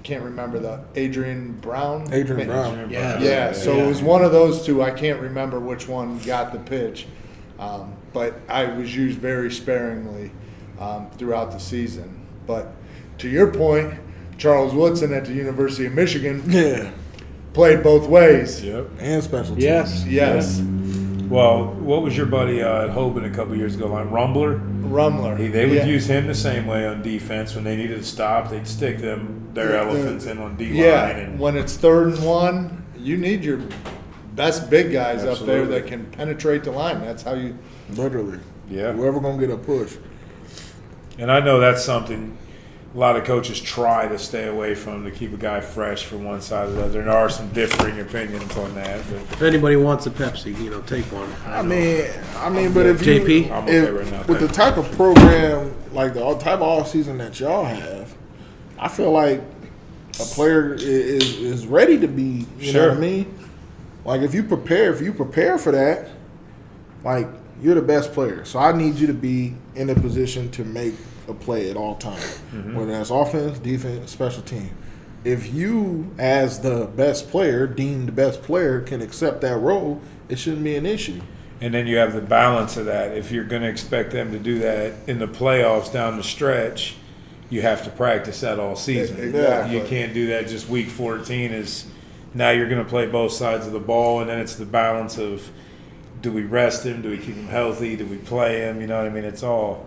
can't remember the Adrian Brown. Adrian Brown. Yeah. So it was one of those two. I can't remember which one got the pitch, but I was used very sparingly throughout the season. But to your point, Charles Woodson at the University of Michigan played both ways. Yep. And special teams. Yes. Yes. Well, what was your buddy at Hoban a couple years ago? Like Rumbler? They would use him the same way on defense. When they needed to stop, they'd stick their elephants in on D-line. Yeah, And when it's 3rd and 1, you need your best big guys up there Absolutely. that can penetrate the line. That's how you. Literally. Yeah. Whoever going to get a push. And I know that's something a lot of coaches try to stay away from, to keep a guy fresh from one side or the other. And there are some differing opinions on that. But If anybody wants a Pepsi, take one. I mean, but if JP? you, I'm okay right now, with the thanks. type of program, like the type of off season that y'all have, I feel like a player is ready to be. You know what I mean? Like if you prepare for that, like you're the best player. So I need you to be in a position to make a play at all times, whether that's offense, defense, special team. If you, as the best player, deemed the best player, can accept that role, it shouldn't be an issue. And then you have the balance of that. If you're going to expect them to do that in the playoffs down the stretch, you have to practice that all season. Exactly. You can't do that just week 14 is now you're going to play both sides of the ball, and then it's the balance of, do we rest him? Do we keep him healthy? Do we play him? You know what I mean? It's all.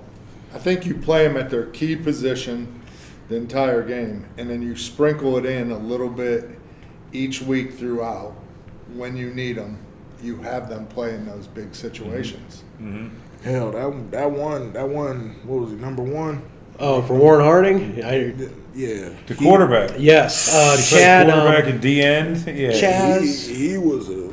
I think you play them at their key position the entire game, and then you sprinkle it in a little bit each week throughout. When you need them, you have them play in those big situations. Hell, that one, what was it, number 1? Oh, for Warren Harding? Yeah. The quarterback. Yes. He played Chad. quarterback and D end. Yeah. Chaz. He was a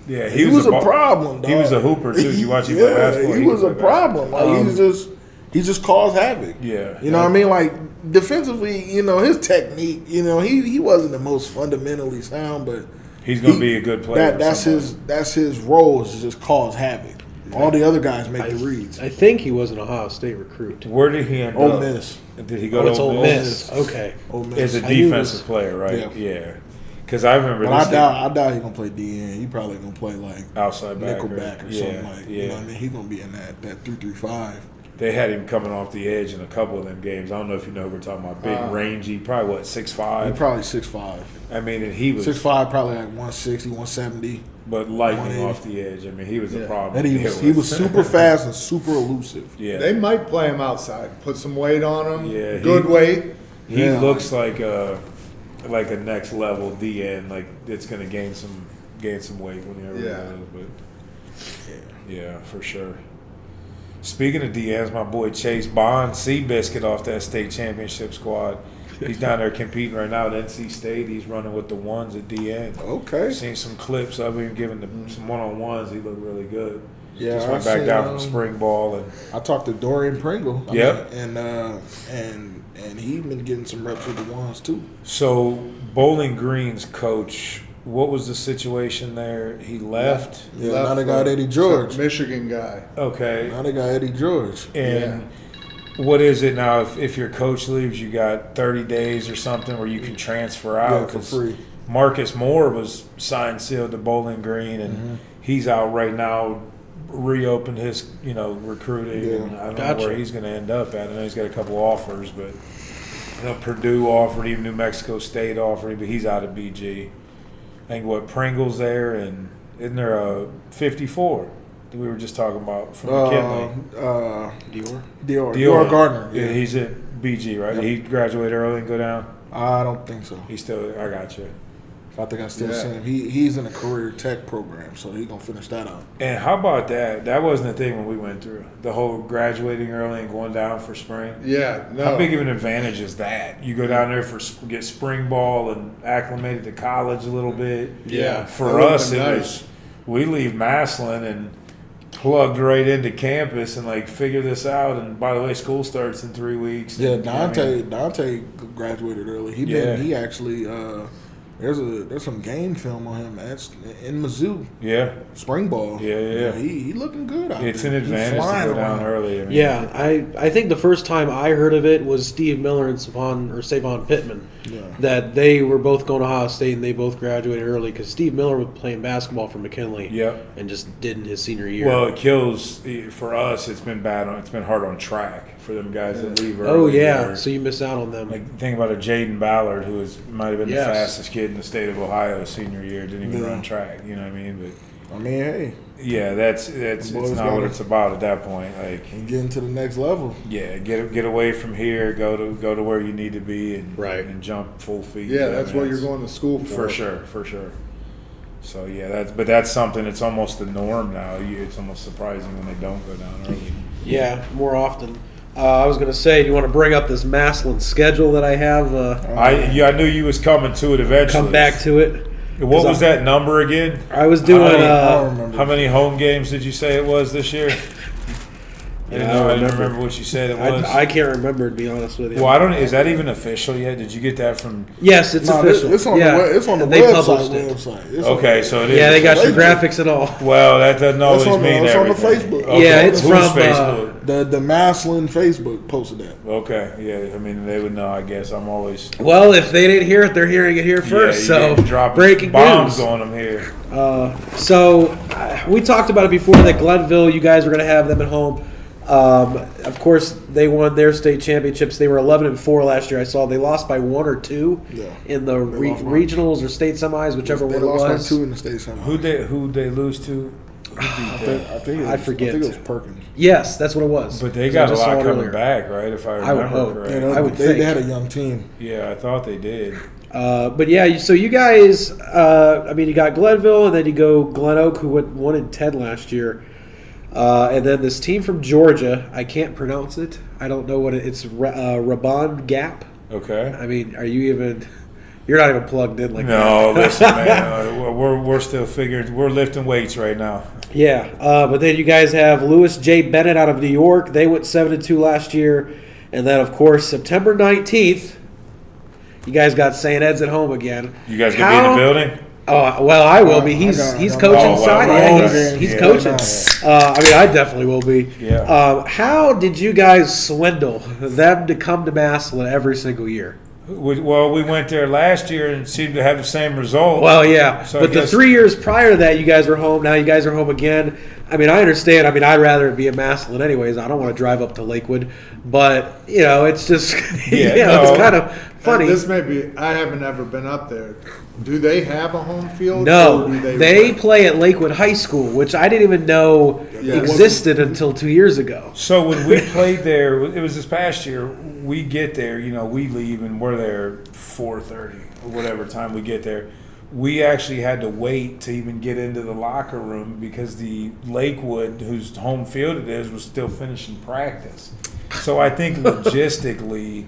Yeah, he was a ball- problem, dog. He was a hooper too. You watch him play basketball. He was a could play problem. basketball. Like he just caused havoc. Yeah. You know what I mean? Like defensively, his technique, he wasn't the most fundamentally sound, but He's going to be a good player. that's his role, is to just cause havoc. All the other guys make the reads. I think he was an Ohio State recruit. Where did he end up? Ole Miss. Did he go It's to Ole Miss. Okay. Ole Miss. As a I knew it defensive was- player, right? Yeah. Yeah. Because I remember But this I doubt he's gonna play DN. He probably gonna play like outside back. nickelback or something like. You know what I mean? He's gonna be in that 3-3-5. They had him coming off the edge in a couple of them games. I don't know if you know who we're talking about. Big, rangy, probably what, 6'5"? He probably 6'5". I mean, and he was 6'5", probably like 160, 170. but lightning 180. off the edge. I mean, he was a problem. And to he deal was with. super fast and super elusive. Yeah. They might play him outside, put some weight on him. Yeah, good weight. He Yeah. looks like a next level DN. Like it's going to gain some weight whenever Yeah. it is. But yeah, for sure. Speaking of DNs, my boy Chase Bond, Seabiscuit off that state championship squad. He's down there competing right now at NC State. He's running with the ones at DN. Okay. Seen some clips of him giving some one-on-ones. He looked really good. Yeah, Just I went back seen, down from spring ball and I talked to Dorian Pringle. Yep. And he been getting some reps with the ones too. so Bowling Green's coach. What was the situation there? He left. Yeah, Left now they got foot. Eddie George. Michigan guy. Okay. Now they got Eddie George. And what is it now? If your coach leaves, you got 30 days or something where you can transfer out. Yeah, for 'Cause free. Marcus Moore was signed, sealed to Bowling Green, and he's out right now. Reopened his, recruiting. Yeah. And I don't know Gotcha. where he's going to end up at. I know he's got a couple offers, but Purdue offered him, New Mexico State offered him, but he's out of BG. I think Pringle's there, and isn't there a 54 that we were just talking about from McKinley? Dior Gardner. Yeah, Yeah. he's at BG, right? Yep. He graduated early and go down. I don't think so. He's still. I got you. I think I still Yeah. see him. He's in a career tech program, so he's gonna finish that out. And how about that? That wasn't a thing when we went through the whole graduating early and going down for spring. Yeah, no. How big of an advantage is that? You go down there get spring ball and acclimated to college a little bit. Yeah. For That would've us, been it nice. was we leave Massillon and plugged right into campus and like figure this out. And by the way, school starts in 3 weeks. Yeah, And, you know what I mean? Dante graduated early. He actually there's some game film on him in Mizzou. Yeah. Spring ball. Yeah. He looking good out It's there. an advantage to go down early. I mean, Yeah, I think the first time I heard of it was Steve Miller and Savon Pittman. Yeah. That they were both going to Ohio State and they both graduated early because Steve Miller was playing basketball for McKinley. Yep. And just didn't his senior year. Well, it kills for us. It's been bad. It's been hard on track for them guys that leave early. oh yeah, or- so you miss out on them. Like think about a Jaden Ballard who might have been Yes. the fastest kid in the state of Ohio senior year. Didn't even Yeah. run track. You know what I mean? But I mean, hey, yeah, it's boys not what gotta- it's about at that point. Like and getting to the next level. yeah, get away from here. Go to where you need to be and Right. and jump full feet. Yeah, I that's mean, what you're going to school for. For sure. So yeah, that's something. It's almost the norm now. It's almost surprising when they don't go down early. Yeah, more often. I was going to say, do you want to bring up this Massillon schedule that I have? I knew you was coming to it eventually. Come back to it. What was that number again? I was doing. I don't remember. How many home games did you say it was this year? I didn't remember what you said it was. I can't remember, to be honest with you. Well, I don't. Is that even official yet? Did you get that from? Yes, it's No, official. it's on yeah. the They website. published it. It's on- Okay, so it is. Yeah, they got your official. graphics and all. Well, that doesn't always on the- mean it's on the everything. Facebook. Okay. Yeah, it's Whose from, Facebook. The Massillon Facebook posted that. Okay, yeah. I mean, they would know. I guess I'm always. Well, if they didn't hear it, they're hearing it here first. Yeah, you So get dropping breaking bombs news. on them here. We talked about it before that Glenville, you guys were going to have them at home. Of course, they won their state championships. They were 11-4 last year. I saw they lost by 1 or 2 in the lost by- regionals or state semis, whichever They one it lost by was. 2 in the state semi. Who'd they lose to? I forget. I think it was Perkins. Yes, that's what it was. But they 'Cause I got a just saw lot it coming earlier. back, right? If I I would remember hope. correctly. You know, I would they think. had a young team. Yeah, I thought they did. But yeah, so you guys, you got Glenville, and then you go Glen Oak, who won in 10 last year. And then this team from Georgia, I can't pronounce it. I don't know what it's Rabon Gap. Okay. I mean, are you even? You're not even plugged in like that. No, listen, man. We're still figuring. We're lifting weights right now. Yeah, but then you guys have Lewis J. Bennett out of New York. They went 7-2 last year, and then of course September 19th, you guys got St. Ed's at home again. You guys gonna be in the building? Oh well, I will be. He's coaching wow, side. right. Yeah, he's Yeah, coaching. I definitely will be. Yeah. How did you guys swindle them to come to Massillon every single year? Well, we went there last year and seemed to have the same result. Well, yeah, So I but the guess- 3 years prior to that, you guys were home. Now you guys are home again. I mean, I understand. I mean, I'd rather it be a Massillon anyways. I don't want to drive up to Lakewood, but it's just it's kind of funny. This may be. I haven't ever been up there. Do they have a home field? No, or do they rent? play at Lakewood High School, which I didn't even know Yeah. existed until 2 years ago. So when we played there, it was this past year. We get there, we leave and we're there 4:30 or whatever time we get there. We actually had to wait to even get into the locker room because the Lakewood, whose home field it is, was still finishing practice. So I think logistically,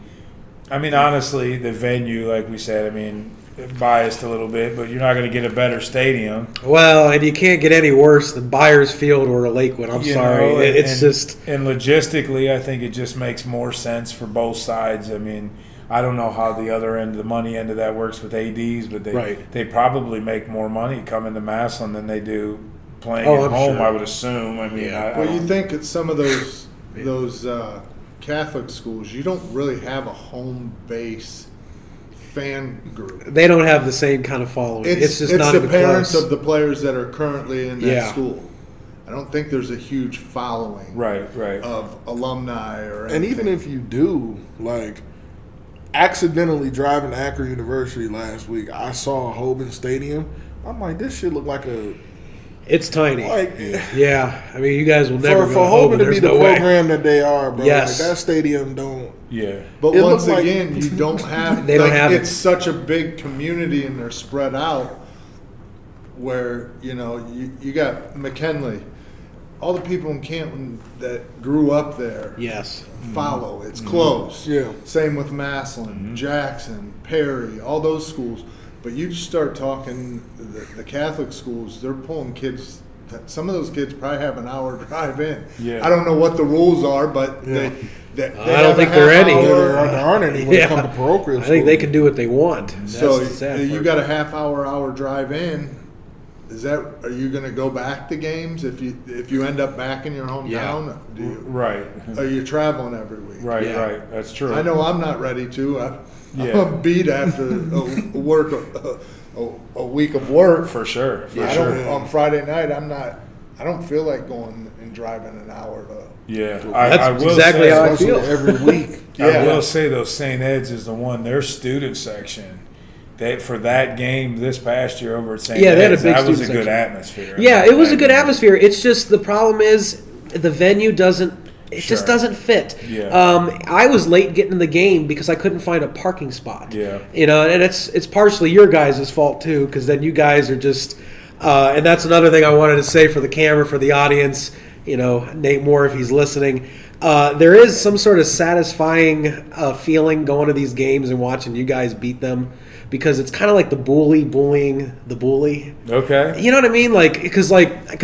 honestly, the venue, like we said, biased a little bit, but you're not going to get a better stadium. Well, and you can't get any worse than Byers Field or Lakewood. I'm You sorry. know, It's just. And logistically, I think it just makes more sense for both sides. I don't know how the other end, the money end of that works with ADs, but they probably make more money coming to Massillon than they do playing at I'm home, sure. I would assume. Well, you think at some of those Catholic schools, you don't really have a home base fan group. They don't have the same kind of following. It's just not the even parents close. of the players that are currently in that Yeah. school. I don't think there's a huge following Right. of alumni or And anything. even if you do, accidentally driving to Akron University last week, I saw Hoban Stadium. I'm like, this shit look like a It's tiny. like Yeah, you guys will never for go to Hoban to be There's the no way. program that they are, bro. Yes. That stadium don't. Yeah. But It once looked like- again, you don't have. They don't have It's it. such a big community, and they're spread out. Where you got McKinley, all the people in Canton that grew up there Yes. follow. It's close. Yeah. Same with Massillon, Jackson, Perry, all those schools. But you just start talking the Catholic schools. They're pulling kids some of those kids probably have an hour drive in. Yeah. I don't know what the rules are, but Yeah. they I don't have think a there are half any. hour. There aren't any when it comes to parochial I think they schools. can do what they want. That's So the sad you part. got a half hour drive in. Are you going to go back to games if you end up back in your hometown? Do you, Right. Are you traveling every week? Right, Yeah. right. That's true. I know I'm not ready to. Yeah. I'm beat after a week of work. For sure. For I sure. don't, on Friday night, I don't feel like going and driving an hour to. Yeah. That's I will exactly say, how I Especially feel. every week. I Yeah. will say though, St. Ed's is the one. Their student section, for that game this past year over at St. Yeah, they had a Ed's, big that was a student good section. atmosphere. Yeah, it was That a good game. atmosphere. It's just the problem is the venue doesn't. It just Sure. doesn't fit. Yeah. I was late getting in the game because I couldn't find a parking spot. Yeah. You know, and it's partially your guys' fault too, because then you guys are just. And that's another thing I wanted to say for the camera, for the audience. You know, Nate Moore, if he's listening. There is some sort of satisfying feeling going to these games and watching you guys beat them, because it's kind of like the bullying the bully. Okay. You know what I mean? Because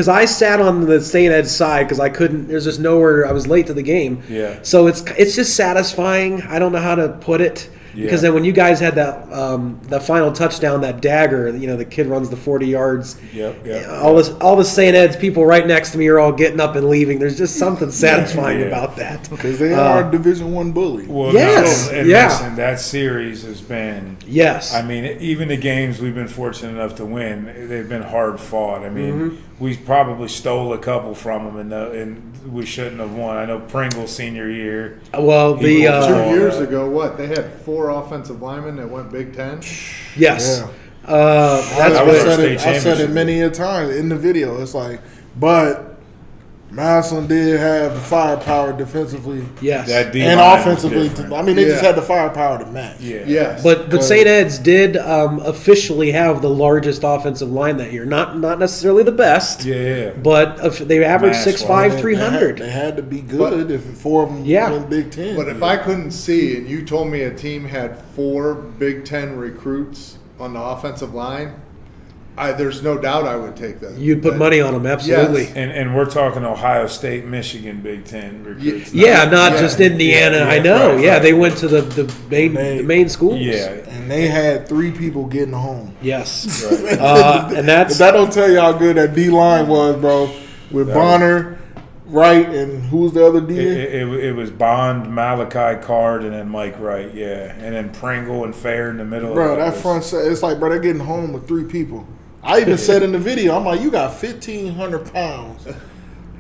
I sat on the St. Ed's side because I couldn't. There's just nowhere. I was late to the game. Yeah. So it's just satisfying. I don't know how to put it. Because Yeah. then when you guys had that final touchdown, that dagger, you know, the kid runs the 40 yards. Yep. Yep. All the St. Ed's people right next to me are all getting up and leaving. There's just something satisfying Yeah. about that. Because they are Division I bully. Well, Yes, no, and yeah. listen, that series has been. Yes. I mean, even the games we've been fortunate enough to win, they've been hard fought. I mean, we probably stole a couple from them, and we shouldn't have won. I know Pringle senior year. Well, the He pulled 2 years that. ago, they had 4 offensive linemen that went Big 10. yes. Yeah. That's That I was what our said state it. I said it championship. many a time in the video. It's like, but Massillon did have the firepower defensively yes. That D and line was offensively. different. I mean, they just Yeah. had the firepower to match. Yeah. Yes. But St. Ed's did officially have the largest offensive line that year. Not necessarily the best, Yeah. but they averaged Mass 6'5", wise. 300. They had to be good if 4 of them Yeah. went Big 10. But if I couldn't see, and you told me a team had 4 Big 10 recruits on the offensive line, there's no doubt I would take that. You'd put money on them, absolutely. Yes. And we're talking Ohio State, Michigan, Big Ten recruits. Yeah, not Yeah. just Indiana. Yeah, I know. right, yeah, right. they went to the main schools. Yeah. and they had 3 people getting home. Yes. Right. And that's If that don't tell you how good that D line was, bro. With That Bonner, Wright, and who was the other D? It was Bond, Malachi Card, and then Mike Wright, yeah. And then Pringle and Fair in the middle Bro, of it. that front set, it's like, bro, they're getting home with 3 people. I even said in the video, I'm like, you got 1,500 pounds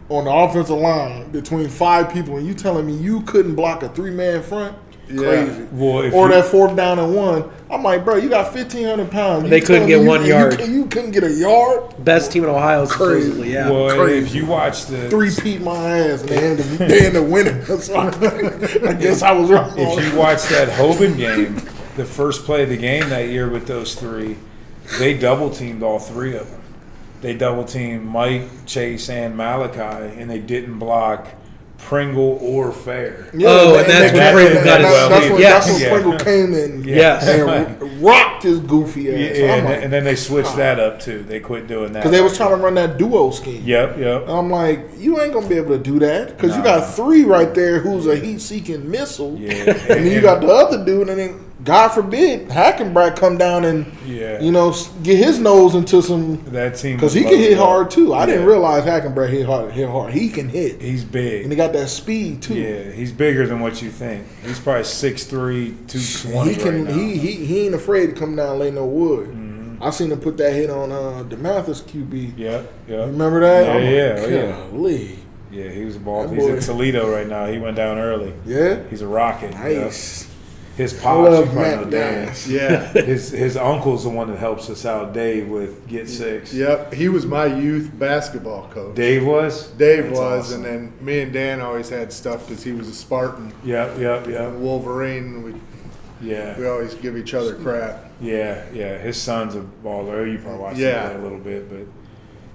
on the offensive line between 5 people, and you telling me you couldn't block a 3-man front? Yeah. Crazy. Well, if Or you- that 4th down and 1. I'm like, bro, you got 1,500 pounds. You They couldn't telling get me 1 yard. You couldn't get a yard? best team in Ohio, Crazy. supposedly. Yeah. Well, Crazy. if you watch the 3-peat my ass, and they ended up winning. So I guess I was wrong. if you watch that Hoban game, the first play of the game that year with those 3, they double teamed all 3 of them. They double teamed Mike, Chase, and Malachi, and they didn't block Pringle or Fair. Oh, and that's when Pringle got his well. speed. That's Yes. when Yeah. Pringle came in Yes. and rocked his goofy ass. Yeah, I'm like, and then they switched that up too. They quit doing that because they was trying to run that duo scheme. Yep, yep. And I'm like, you ain't gonna be able to do that because you Nah. got 3 right there who's a heat-seeking missile, Yeah, and then you got the other dude, and then God forbid Hackenbrack come down and Yeah. get his nose into some That team because was he can hit loaded up. hard too. I didn't Yeah. realize Hackenbrack hit hard. He can hit, He's and big. he got that speed too. Yeah, he's bigger than what you think. He's probably 6'3", 220 He can. right now. He ain't afraid to come down and lay no wood. I seen him put that hit on DeMathis QB. Yep, yep. Remember that? Yeah, I'm like, yeah, oh, yeah. golly. Yeah, he was a ball. That He's boy. in Toledo right now. He went down early. Yeah. He's a rocket. Nice. Yep. His I pops, you love probably know Matt Dave. Dice. Yeah. His uncle's the one that helps us out, Dave, with Get Six. Yep. He was my youth basketball coach. Dave was? Dave That's was, awesome. and then me and Dan always had stuff because he was a Spartan, Yep, yep, yep. Wolverine. We Yeah. always give each other crap. Yeah, yeah. His son's a baller. You probably watched Yeah. that a little bit, but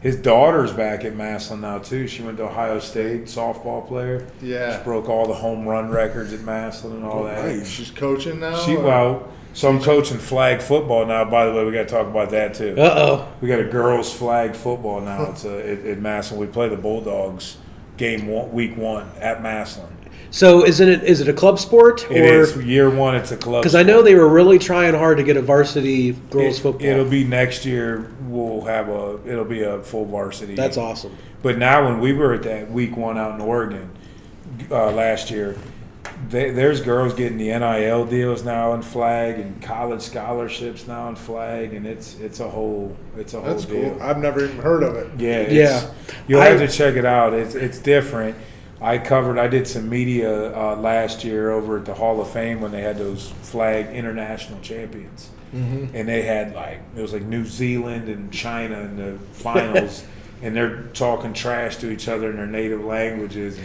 his daughter's back at Massillon now too. She went to Ohio State, softball player. Yeah. She broke all the home run records at Massillon and all that. Nice. She's coaching now. She or- well, So I'm coaching flag football now. By the way, we got to talk about that too. We got a girls flag football now. It's at Massillon. We play the Bulldogs week 1 at Massillon. So is it a club sport? It is. Year 1, it's a club. Because I know they were really trying hard to get a varsity girls football. It'll be next year. It'll be a full varsity. That's awesome. But now when we were at that week 1 out in Oregon last year, there's girls getting the NIL deals now in flag and college scholarships now in flag, and it's a whole That's deal. cool. I've never even heard of it. Yeah. You'll have to check it out. It's different. I did some media last year over at the Hall of Fame when they had those flag international champions. Mm-hmm. And they had it was like New Zealand and China in the finals. And they're talking trash to each other in their native languages.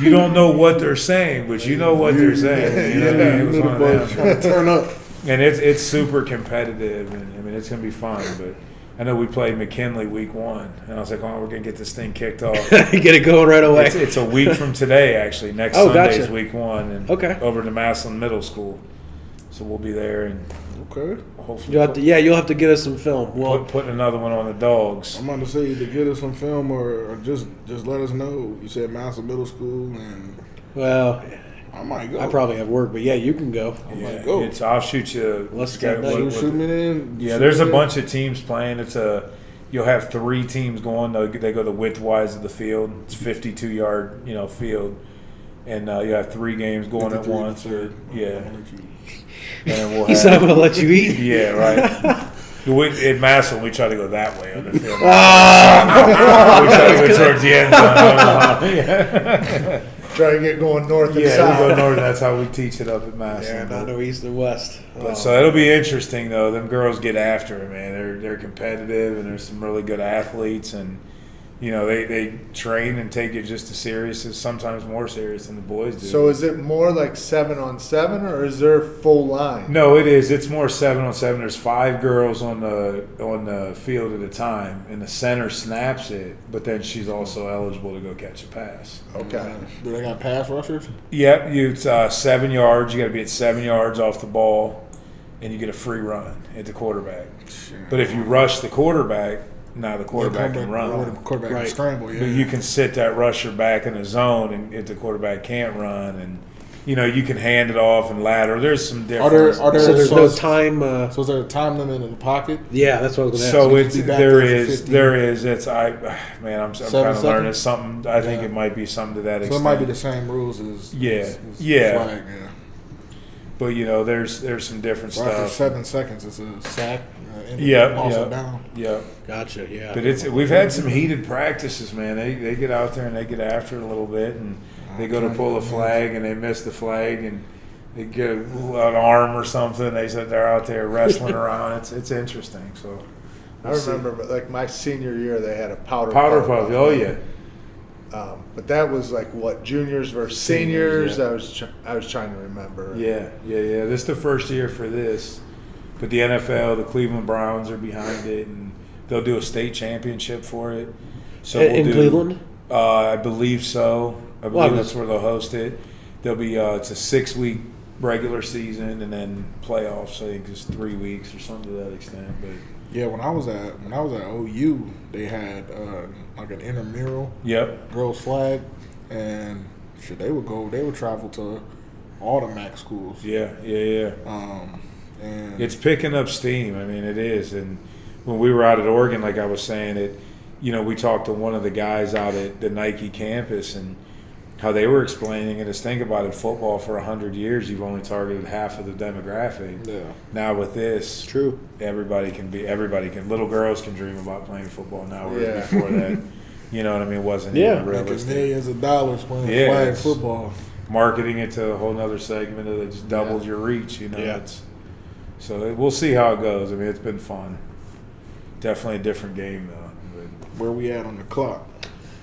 You don't know what they're saying, but you know what they're saying. You know what I mean? It was one of them. Turn up. And it's super competitive, and I mean it's gonna be fun. But I know we played McKinley week 1, and I was like, "Oh, we're gonna get this thing kicked off." Get it going right away. It's a week from today, actually. Next Sunday is week 1, and over to Massillon Middle School. So we'll be there, and hopefully you'll have to get us some film. Well, putting another one on the dogs. I'm about to say either get us some film or just let us know. You said Massillon Middle School, and I might go. I probably have work, but you can go. I might go. I'll shoot you. Let's shoot me in. Yeah, there's a bunch of teams playing. You'll have 3 teams going. They go the widthwise of the field. It's 52-yard, field, and you have 3 games going at once. And we'll He's not going to let you eat. Yeah, right. At Massillon, we try to go that way on the field. We try to go towards the end zone. Try to get going north and south. south. We go north. That's how we teach it up at Massillon. Yeah, not no east and west. So it'll be interesting, though. Them girls get after it, man. They're competitive, and there's some really good athletes, and they train and take it just as serious as sometimes more serious than the boys do. So is it more like 7-on-7, or is there full line? No, it is. It's more 7-on-7. There's 5 girls on the field at a time, and the center snaps it, but then she's also eligible to go catch a pass. Okay. Do they got pass rushers? Yep. It's 7 yards. You got to be at 7 yards off the ball, and you get a free run at the quarterback. Sure. But if you rush the quarterback, now the quarterback can run. The quarterback can scramble, But you can sit that rusher back in the zone, and if the quarterback can't run, and you can hand it off and ladder. There's some different. So there's no time. So is there a time limit in the pocket? Yeah, that's what I was going So to ask. there is. I'm kind of learning something. I think it might be something to that extent. So it might be the same rules as flag, yeah. But there's some different stuff. After 7 seconds, it's a sack. Down. Gotcha. Yeah. But we've had some heated practices, man. They get out there and they get after it a little bit, and they go to pull a flag and they miss the flag, and they get an arm or something. They said they're out there wrestling around. It's interesting. So I remember, like my senior year, they had a powder puff. Oh yeah. But that was like what, juniors versus seniors? Yeah. I was trying to remember. Yeah. This is the first year for this, but the NFL, the Cleveland Browns are behind it, and they'll do a state championship for it. So in Cleveland, I believe so. I believe that's where they'll host it. There'll be it's a 6-week regular season and then playoffs. I think it's 3 weeks or something to that extent. But yeah, when I was at OU, they had like an intramural girls flag, and they would travel to all the MAC schools. Yeah. And it's picking up steam. I mean, it is. And when we were out at Oregon, like I was saying, we talked to one of the guys out at the Nike campus, and how they were explaining it is, think about it, football for 100 years, you've only targeted half of the demographic. Yeah. Now with this, true, everybody can, little girls can dream about playing football now, whereas before that, you know what I mean, wasn't even realistic. Making millions of dollars playing flag football. Marketing it to a whole other segment that just doubles your reach, So we'll see how it goes. I mean, it's been fun. Definitely a different game, though. Where we at on the clock?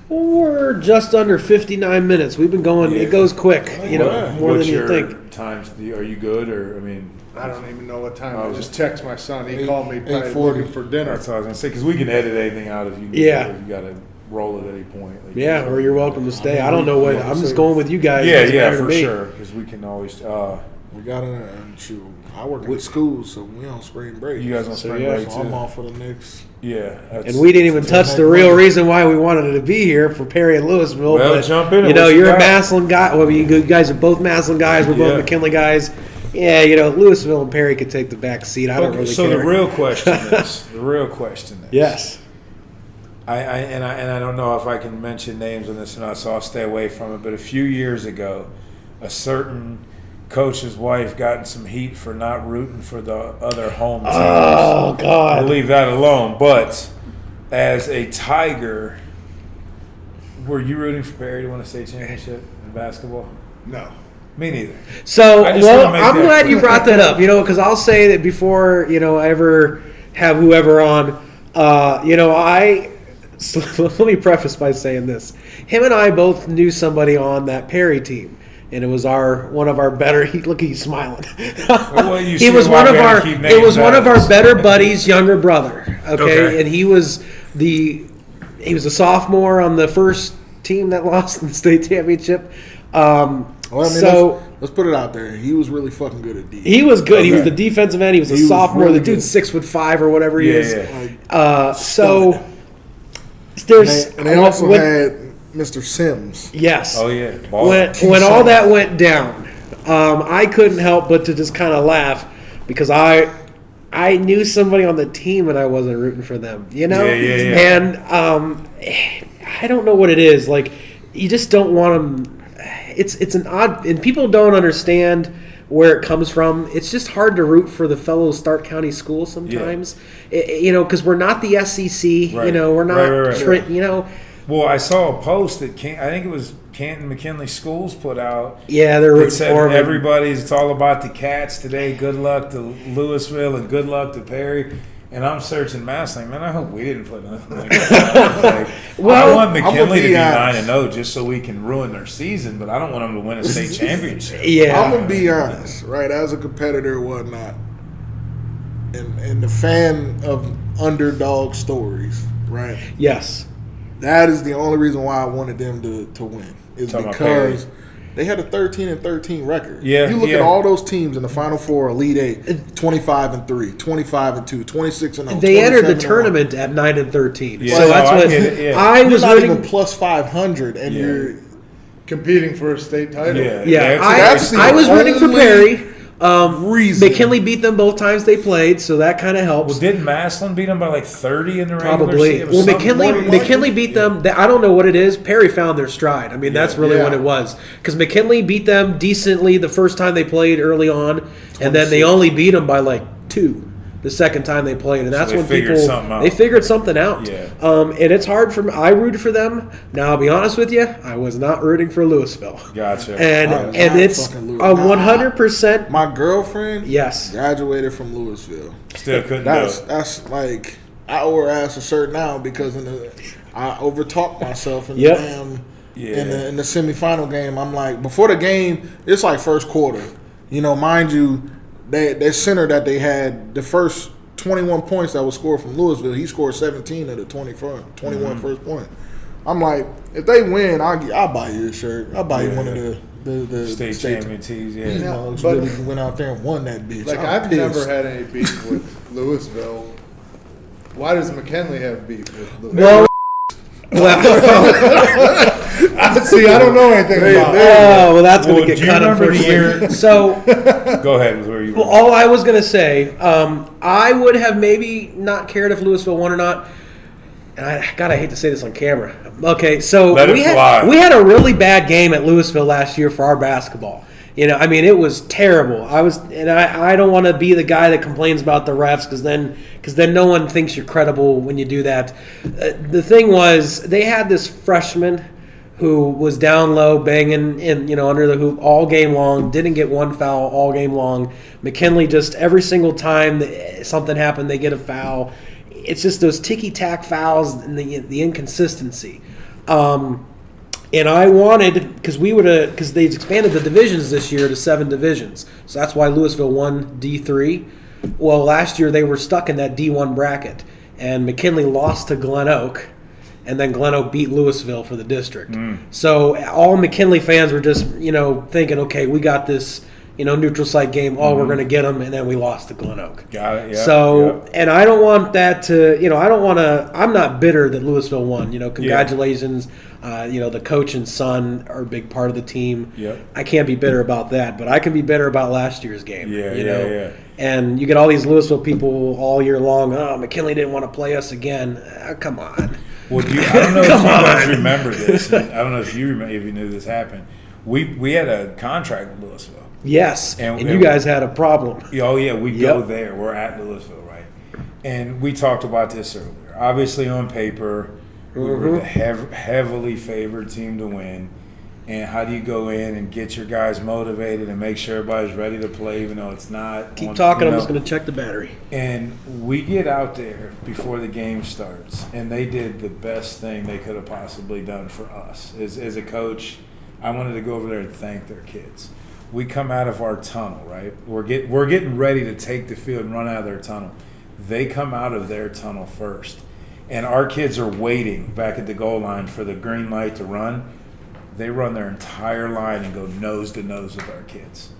We're just under 59 minutes. We've been going. It goes quick, more than you think. Times? Are you good, or I don't even know what time. I just text my son. He called me 8:40 for dinner. That's what I was gonna say, because we can edit anything out if you need. Yeah. If you got to roll it at any point. Or you're welcome to stay. I don't know what. I'm just going with you guys. Yeah, for sure. Because we can always. We got shoot. I work in the school, so we on spring break. You guys on spring yeah. break So too? I'm off for the next. Yeah. And we didn't even touch the real reason why we wanted to be here for Perry and Louisville. Well, but, jump in. You know, you're a got? Massillon guy. Well, you guys are both Massillon guys. We're both Yeah. McKinley guys. Yeah, you know, Louisville and Perry could take the back seat. I don't really so care. the real question is, Yes. I don't know if I can mention names on this or not, so I'll stay away from it. But a few years ago, a certain coach's wife got in some heat for not rooting for the other home team. Oh, God. I'll leave that alone. But as a Tiger, were you rooting for Perry to win a state championship in basketball? No. Me neither. So, I just well, wanna make I'm that glad clear. you brought that up, you know, because I'll say that before, you know, I ever have whoever on, you know, so let me preface by saying this. Him and I both knew somebody on that Perry team. And it was one of our better. Look, he's smiling. Well, you He see was why one of we had our. to keep It names was one out of of our this. better buddies' younger brother. Okay, Okay. and he was a sophomore on the first team that lost in the state championship. Well, I mean, So let's put it out there. He was really fucking good at D. he was good. He was Okay. the defensive end. He was a He was sophomore. really The dude's good. 6'5" or whatever he Yeah, is. yeah. Like, So stud. there's and they also when- had Mr. Sims. yes. Oh yeah. Ball. When all that went down, I couldn't help but to just kind of laugh because I knew somebody on the team and I wasn't rooting for them, you know. Yeah. And I don't know what it is. Like you just don't want them. It's an odd, and people don't understand where it comes from. It's just hard to root for the fellow Stark County schools sometimes, you know, because we're not the SEC. You Right. know, we're not. Right. You know. Well, I saw a post that I think it was Canton-McKinley Schools put out. Yeah, they're It rooting said for 'em. it's all about the Cats today. Good luck to Louisville and good luck to Perry. And I'm searching Massillon. Man, I hope we didn't put nothing like that. Like, Well, I want I'm gonna McKinley to be be honest. 9-0 just so we can ruin their season, but I don't want them to win a state championship. Yeah. I'm gonna be honest, right? As a competitor and whatnot, and the fan of underdog stories, right? Yes. That is the only reason why I wanted them to win. Is Talking about because they had a 13-13 record. Yeah, You look yeah. at all those teams in the Final Four, Elite Eight, 25-3, 25-2, 26-0. They entered the 27-1. tournament at 9-13. Yeah. So that's Oh, I what get it, yeah. I You're was not rooting. even plus 500, and Yeah. you're Competing for a state title. Yeah. Yeah, that's the I was rooting for only Perry. reason. McKinley beat them both times they played, so that kind of helps. Well, didn't Massillon beat them by like 30 in the regular Probably. season? It was Well, something more than McKinley beat them. I don't know what it is. Perry found their stride. I mean, that's really Yeah. what it was. Because McKinley beat them decently the first time they played early on, and then they only beat them by like 2 the second time they played, and that's they when figured people something out. they figured something out. Yeah. And it's hard for me. I rooted for them. Now I'll be honest with you, I was not rooting for Louisville. Gotcha. And I was and not it's fucking a Louisville. 100%. my girlfriend. Yes. graduated from Louisville. Still couldn't do That's it. that's like I owe her ass a shirt now because I overtalked myself in Yep. the damn Yeah. in the semifinal game. I'm like before the game, it's like first quarter. You know, mind you, their center that they had the first 21 points that was scored from Louisville, he scored 17 of the 21 Mm-hmm. first point. I'm like, if they win, I'll buy you a shirt. I'll buy you one of the State champion teams, yeah. These Yeah, mugs but- really went out there and won that bitch. Like, I'm I've pissed. never had any beef with Louisville. Why does McKinley have beef with Louisville? See, I don't know anything about it. Oh, well, that's going Well, to get do you cut remember the unfortunately. year- So, Go ahead with where you were. well, all I was going to say, I would have maybe not cared if Louisville won or not. And I hate to say this on camera. Okay, so Let it fly. we had a really bad game at Louisville last year for our basketball. You know, I mean, it was terrible. I don't want to be the guy that complains about the refs because then no one thinks you're credible when you do that. The thing was, they had this freshman who was down low, banging in, under the hoop all game long, didn't get one foul all game long. McKinley just every single time something happened, they get a foul. It's just those ticky-tack fouls and the inconsistency. And I wanted, because they expanded the divisions this year to 7 divisions. So that's why Louisville won D3. Well, last year they were stuck in that D1 bracket. And McKinley lost to Glen Oak. And then Glen Oak beat Louisville for the district. So all McKinley fans were just, thinking, okay, we got this neutral site game. Oh, we're going to get them, and then we lost to Glen Oak. Got it. Yeah. So, and I don't want that to, I don't want to. I'm not bitter that Louisville won. Congratulations. The coach and son are a big part of the team. Yep. I can't be bitter about that, but I can be bitter about last year's game. Yeah. And you get all these Louisville people all year long. Oh, McKinley didn't want to play us again. Come on. Well, I don't know if you guys remember this. I don't know if you knew this happened. We had a contract with Louisville. Yes, and you guys had a problem. Oh, yeah, we go there. We're at Louisville, right? And we talked about this earlier. Obviously, on paper, we were the heavily favored team to win. And how do you go in and get your guys motivated and make sure everybody's ready to play, even though it's not? Keep talking. I'm just going to check the battery. And we get out there before the game starts, and they did the best thing they could have possibly done for us. As a coach, I wanted to go over there and thank their kids. We come out of our tunnel, right? We're getting ready to take the field and run out of their tunnel. They come out of their tunnel first. And our kids are waiting back at the goal line for the green light to run. They run their entire line and go nose to nose with our kids.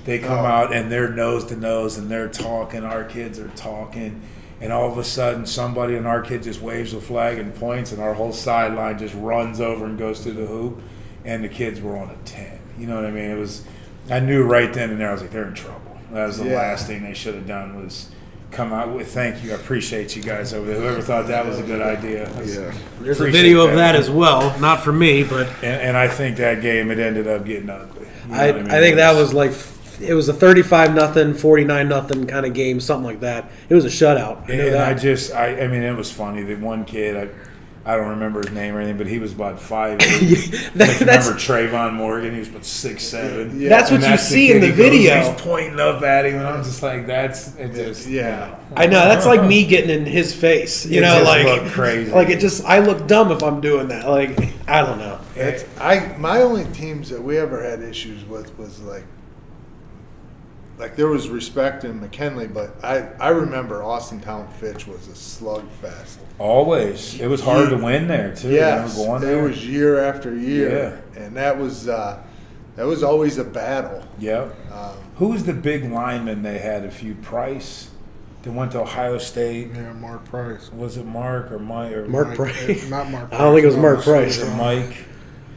They come out and they're nose to nose and they're talking. Our kids are talking. And all of a sudden, somebody in our kid just waves a flag and points, and our whole sideline just runs over and goes through the hoop. And the kids were on a 10. You know what I mean? I knew right then and there, I was like, they're in trouble. That was the last thing they should have done was come out with thank you. I appreciate you guys over there. Whoever thought that was a good idea. There's a video of that as well. Not for me, but and I think that game it ended up getting ugly. I think that was like it was a 35-0, 49-0 kind of game, something like that. It was a shutout. I mean, it was funny. The one kid, I don't remember his name or anything, but he was about 5'8". Remember Trayvon Morgan? He was about 6'7". Yeah. That's what you see in the video. He's pointing up at him, and I'm just like, I know. That's like me getting in his face. Look crazy. Like I look dumb if I'm doing that. Like I don't know. My only teams that we ever had issues with was like there was respect in McKinley, but I remember Austintown Fitch was a slugfest. Always. It was hard to win there, too. Yes, going there. It was year after year. Yeah. And that was always a battle. Yep. Who was the big lineman they had? A few Price that went to Ohio State. Yeah, Mark Price. Was it Mark or Mike? Or Mark Price. Not Mark Price. I don't think it was Mark Price. Or Mike.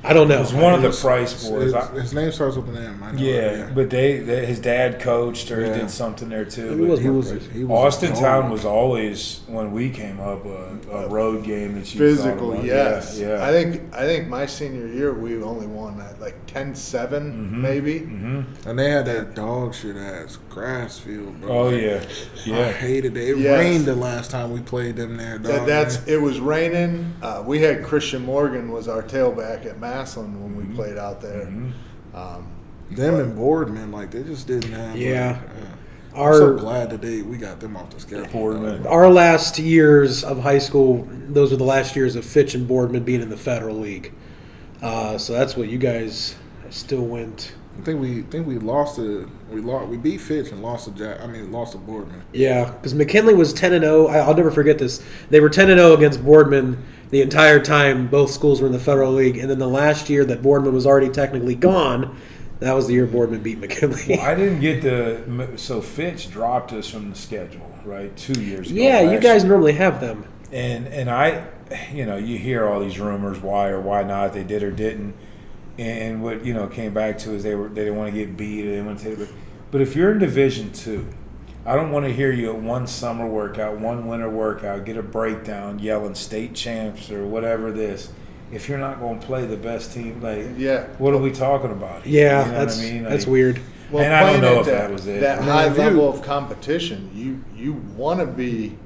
I don't know. It was one of the Price boys. His name starts with an M. I know but his dad coached or he did something there too. He was Austintown was always, when we came up, a road game that you physical. Thought about. Yes, yeah. I think my senior year we only won at like 10-7 maybe. Mm-hmm. And they had that dog shit ass grass field, bro. Oh yeah. I hated it. It rained the last time we played them there. Dog, it was raining. We had Christian Morgan was our tailback at Massillon when we played out there. Them and Boardman, like they just didn't have. I'm so glad that we got them off the schedule. Our last years of high school, those were the last years of Fitch and Boardman being in the Federal League. So that's what you guys still went. I think we lost to we beat Fitch and lost to Boardman. Yeah, because McKinley was 10-0. I'll never forget this. They were 10-0 against Boardman the entire time both schools were in the Federal League, and then the last year that Boardman was already technically gone, that was the year Boardman beat McKinley. Well, I didn't get so Fitch dropped us from the schedule, right, 2 years ago. Yeah, you guys normally have them. And I, you hear all these rumors why or why not they did or didn't. And what came back to is they didn't want to get beat or they didn't want to take it. But if you're in Division II, I don't want to hear you at one summer workout, one winter workout, get a breakdown yelling state champs or whatever this. If you're not going to play the best team, what are we talking about? Yeah, that's weird. Well, and I don't know if that was it. That high level of competition, you want to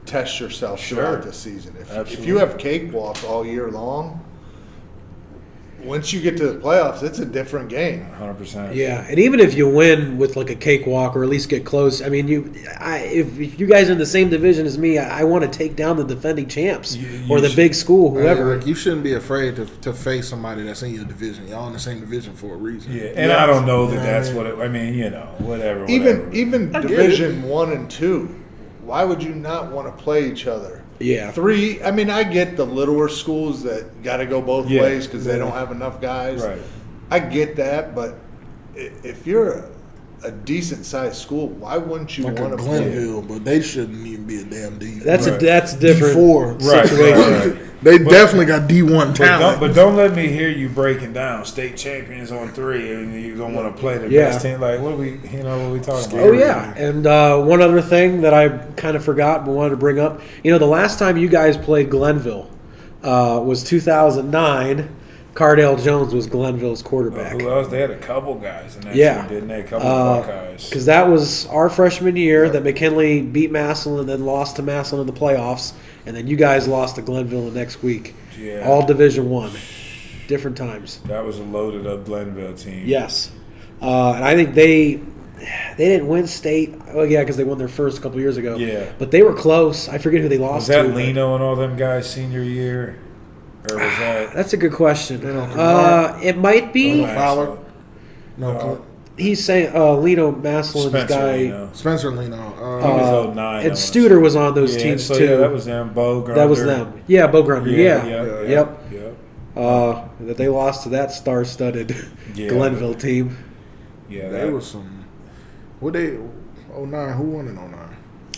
test yourself throughout the season. If you have cakewalk all year long, once you get to the playoffs, it's a different game. 100%. Yeah, and even if you win with like a cakewalk or at least get close, I mean, if you guys are in the same division as me, I want to take down the defending champs or the big school, whoever. You shouldn't be afraid to face somebody that's in your division. Y'all in the same division for a reason. Yeah, and I don't know that's what it. I mean, whatever. Even Division 1 and 2, why would you not want to play each other? Yeah. 3, I mean, I get the littler schools that got to go both ways because they don't have enough guys. Right. I get that, but if you're a decent sized school, why wouldn't you like want a to Glenville, but they shouldn't even be a damn D. That's Right. that's different. D4 Right, situation. right. They definitely got D1 talent. But don't let me hear you breaking down state champions on 3 and you don't want to play the Yeah. best team. Like, what we talking about? Oh yeah, and one other thing that I kind of forgot but wanted to bring up. The last time you guys played Glenville was 2009. Cardale Jones was Glenville's quarterback. Who else? They had a couple guys in that Yeah. team, didn't they? A couple of Buckeyes. Because that was our freshman year that McKinley beat Massillon and then lost to Massillon in the playoffs, and then you guys lost to Glenville the next week. Yeah. All Division I, different times. That was a loaded up Glenville team. Yes, and I think they didn't win state. Oh yeah, because they won their first a couple years ago. Yeah. but they were close. I forget who they lost Was that to. but- Lino and all them guys senior year? Or was that That's a good question. Kumar? It might be. Fowler? No, Uh, He's saying Lino Massillon's Spencer guy. Lino? Spencer Lino. He was 09. And Studer was on those yeah, teams so too. Yeah, that was them. Bo Grunder. That was them. Yeah, Bo Grunder. Yeah. Yep. Yep. That they lost to that star-studded Yeah. Glenville team. Yeah, They was some. What they? 09. Who won in 09?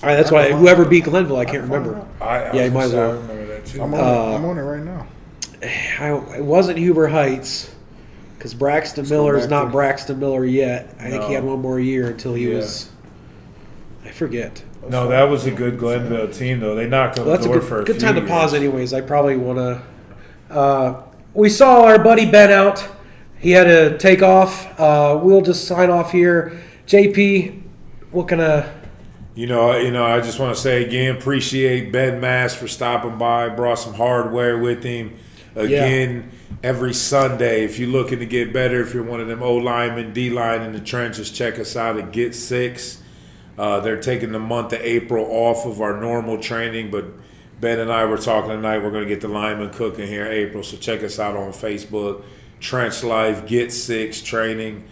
All right, that's why whoever beat Glenville, I can't remember. Yeah, you might as I well. remember that too. I'm on it right now. It wasn't Huber Heights because Braxton Miller is back not to- Braxton Miller yet. I think he No. had one more year until he Yeah. was. I forget. No, that was a good Glenville team, though. They knocked on Well, the that's a door good, for a good few time to years. pause, anyways. I probably want to. We saw our buddy Ben out. He had to take off. We'll just sign off here. JP, what can I? I just want to say again, appreciate Ben Mast for stopping by. Brought some hardware with him. Again, every Sunday, if you're looking to get better, if you're one of them O linemen, D line in the trenches, check us out at Get Six. They're taking the month of April off of our normal training, but Ben and I were talking tonight. We're going to get the linemen cooking here in April, so check us out on Facebook. Trench Life, Get Six training.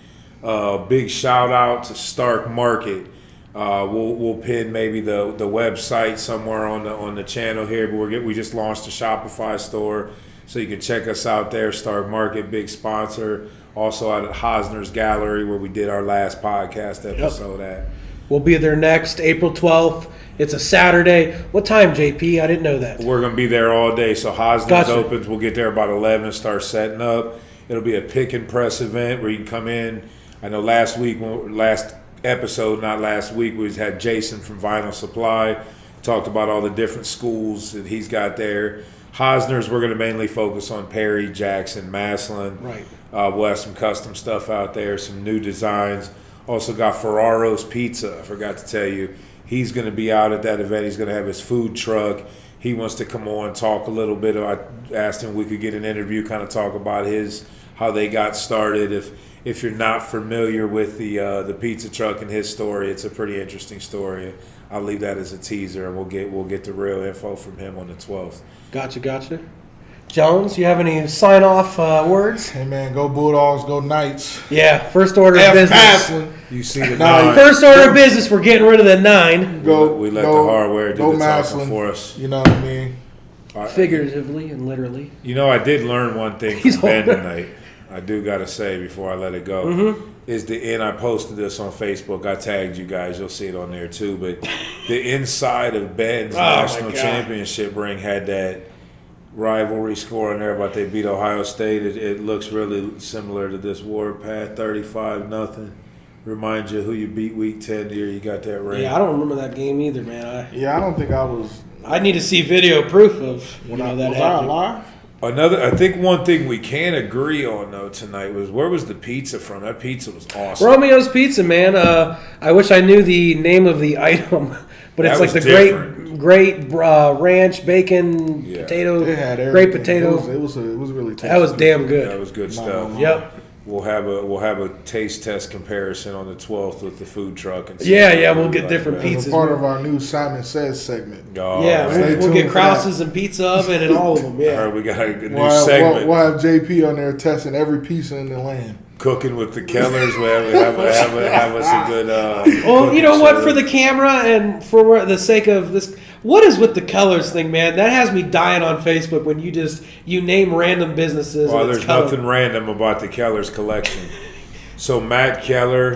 Big shout out to Stark Market. We'll pin maybe the website somewhere on the channel here, but we just launched a Shopify store, so you can check us out there. Stark Market, big sponsor. Also out at Hosner's Gallery, where we did our last podcast episode at. We'll be there next April 12th. It's a Saturday. What time, JP? I didn't know that. We're going to be there all day. So Hosner's Gotcha. opens. We'll get there about 11, start setting up. It'll be a pick and press event where you can come in. I know last episode, not last week, we had Jason from Vinyl Supply. Talked about all the different schools that he's got there. Hosner's, we're going to mainly focus on Perry, Jackson, Massillon. Right. We'll have some custom stuff out there, some new designs. Also got Ferraro's Pizza. I forgot to tell you. He's going to be out at that event. He's going to have his food truck. He wants to come on, talk a little bit. I asked him if we could get an interview, kind of talk about how they got started. If you're not familiar with the pizza truck and his story, it's a pretty interesting story. I'll leave that as a teaser, and we'll get the real info from him on the 12th. Gotcha. Jones, you have any sign-off words? Hey man, go Bulldogs, go Knights. Yeah, first order of F business. Massillon. You see the Nah, nine. First order of business, we're getting rid of the 9. Go. We let go, the hardware do go the talking Massillon. for us. You know what I mean? Figuratively and literally. I did learn one thing He's from Ben on. tonight. I do got to say before I let it go. Mm-hmm. Is and I posted this on Facebook. I tagged you guys. You'll see it on there too. But the inside of Ben's national God. championship ring had that rivalry score in there, but they beat Ohio State. It looks really similar to this Warpath 35-0. Remind you who you beat week 10 the year you got that ring. Yeah, I don't remember that game either, man. Yeah, I don't think I was. I need to see video proof of When I, that was I happening. alive? I think one thing we can agree on though tonight was where was the pizza from? That pizza was awesome. Romeo's Pizza, man. I wish I knew the name of the item, but it's That like the was different. great ranch, bacon, Yeah. potato, It had everything. great potato. It was really tasty. That was damn That good. was good No, stuff. no, no. Yep. We'll have a taste test comparison on the 12th with the food truck and Yeah, we'll get different that. pizzas. As a part of our new Simon Says segment. Oh, Yeah, man. Stay we'll tuned get for Krause's and Pizza Oven and all of them. I Yeah. heard we got a new We'll segment. we'll have JP on there testing every pizza in the land. Cooking with the Kellers. We have us a good. Well, you know what? show. For the camera and for the sake of this, what is with the colors thing, man? That has me dying on Facebook when you name random businesses. Well, and it's there's color. nothing random about the Kellers collection. So Matt Keller,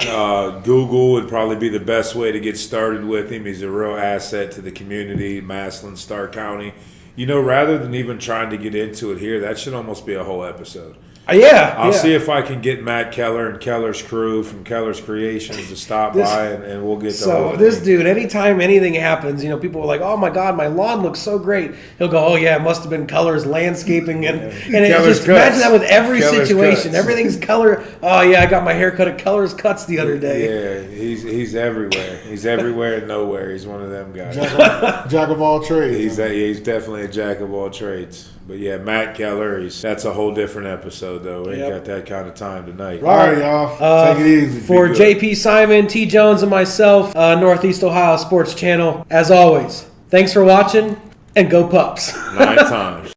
Google would probably be the best way to get started with him. He's a real asset to the community, Massillon, Starr County. You know, rather than even trying to get into it here, that should almost be a whole episode. I'll see if I can get Matt Keller and Keller's crew from Keller's Creations to stop by, and we'll get the whole So this thing. dude, anytime anything happens, you know, people are like, "Oh my God, my lawn looks so great." He'll go, "Oh yeah, it must have been Color's landscaping," and it Keller's just imagine Cuts. that with every Keller's situation. Cuts. Everything's color. Oh yeah, I got my hair cut at Color's Cuts the other day. Yeah, he's everywhere. He's everywhere and nowhere. He's one of them guys. Jack of all trades. He's definitely a jack of all trades. But yeah, Matt Keller, that's a whole different episode, though. We ain't Yep. got that kind of time tonight. All right, y'all. Take it easy. For Be good. JP Simon, T Jones, and myself, Northeast Ohio Sports Channel. As always, thanks for watching, and go Pups. 9 times.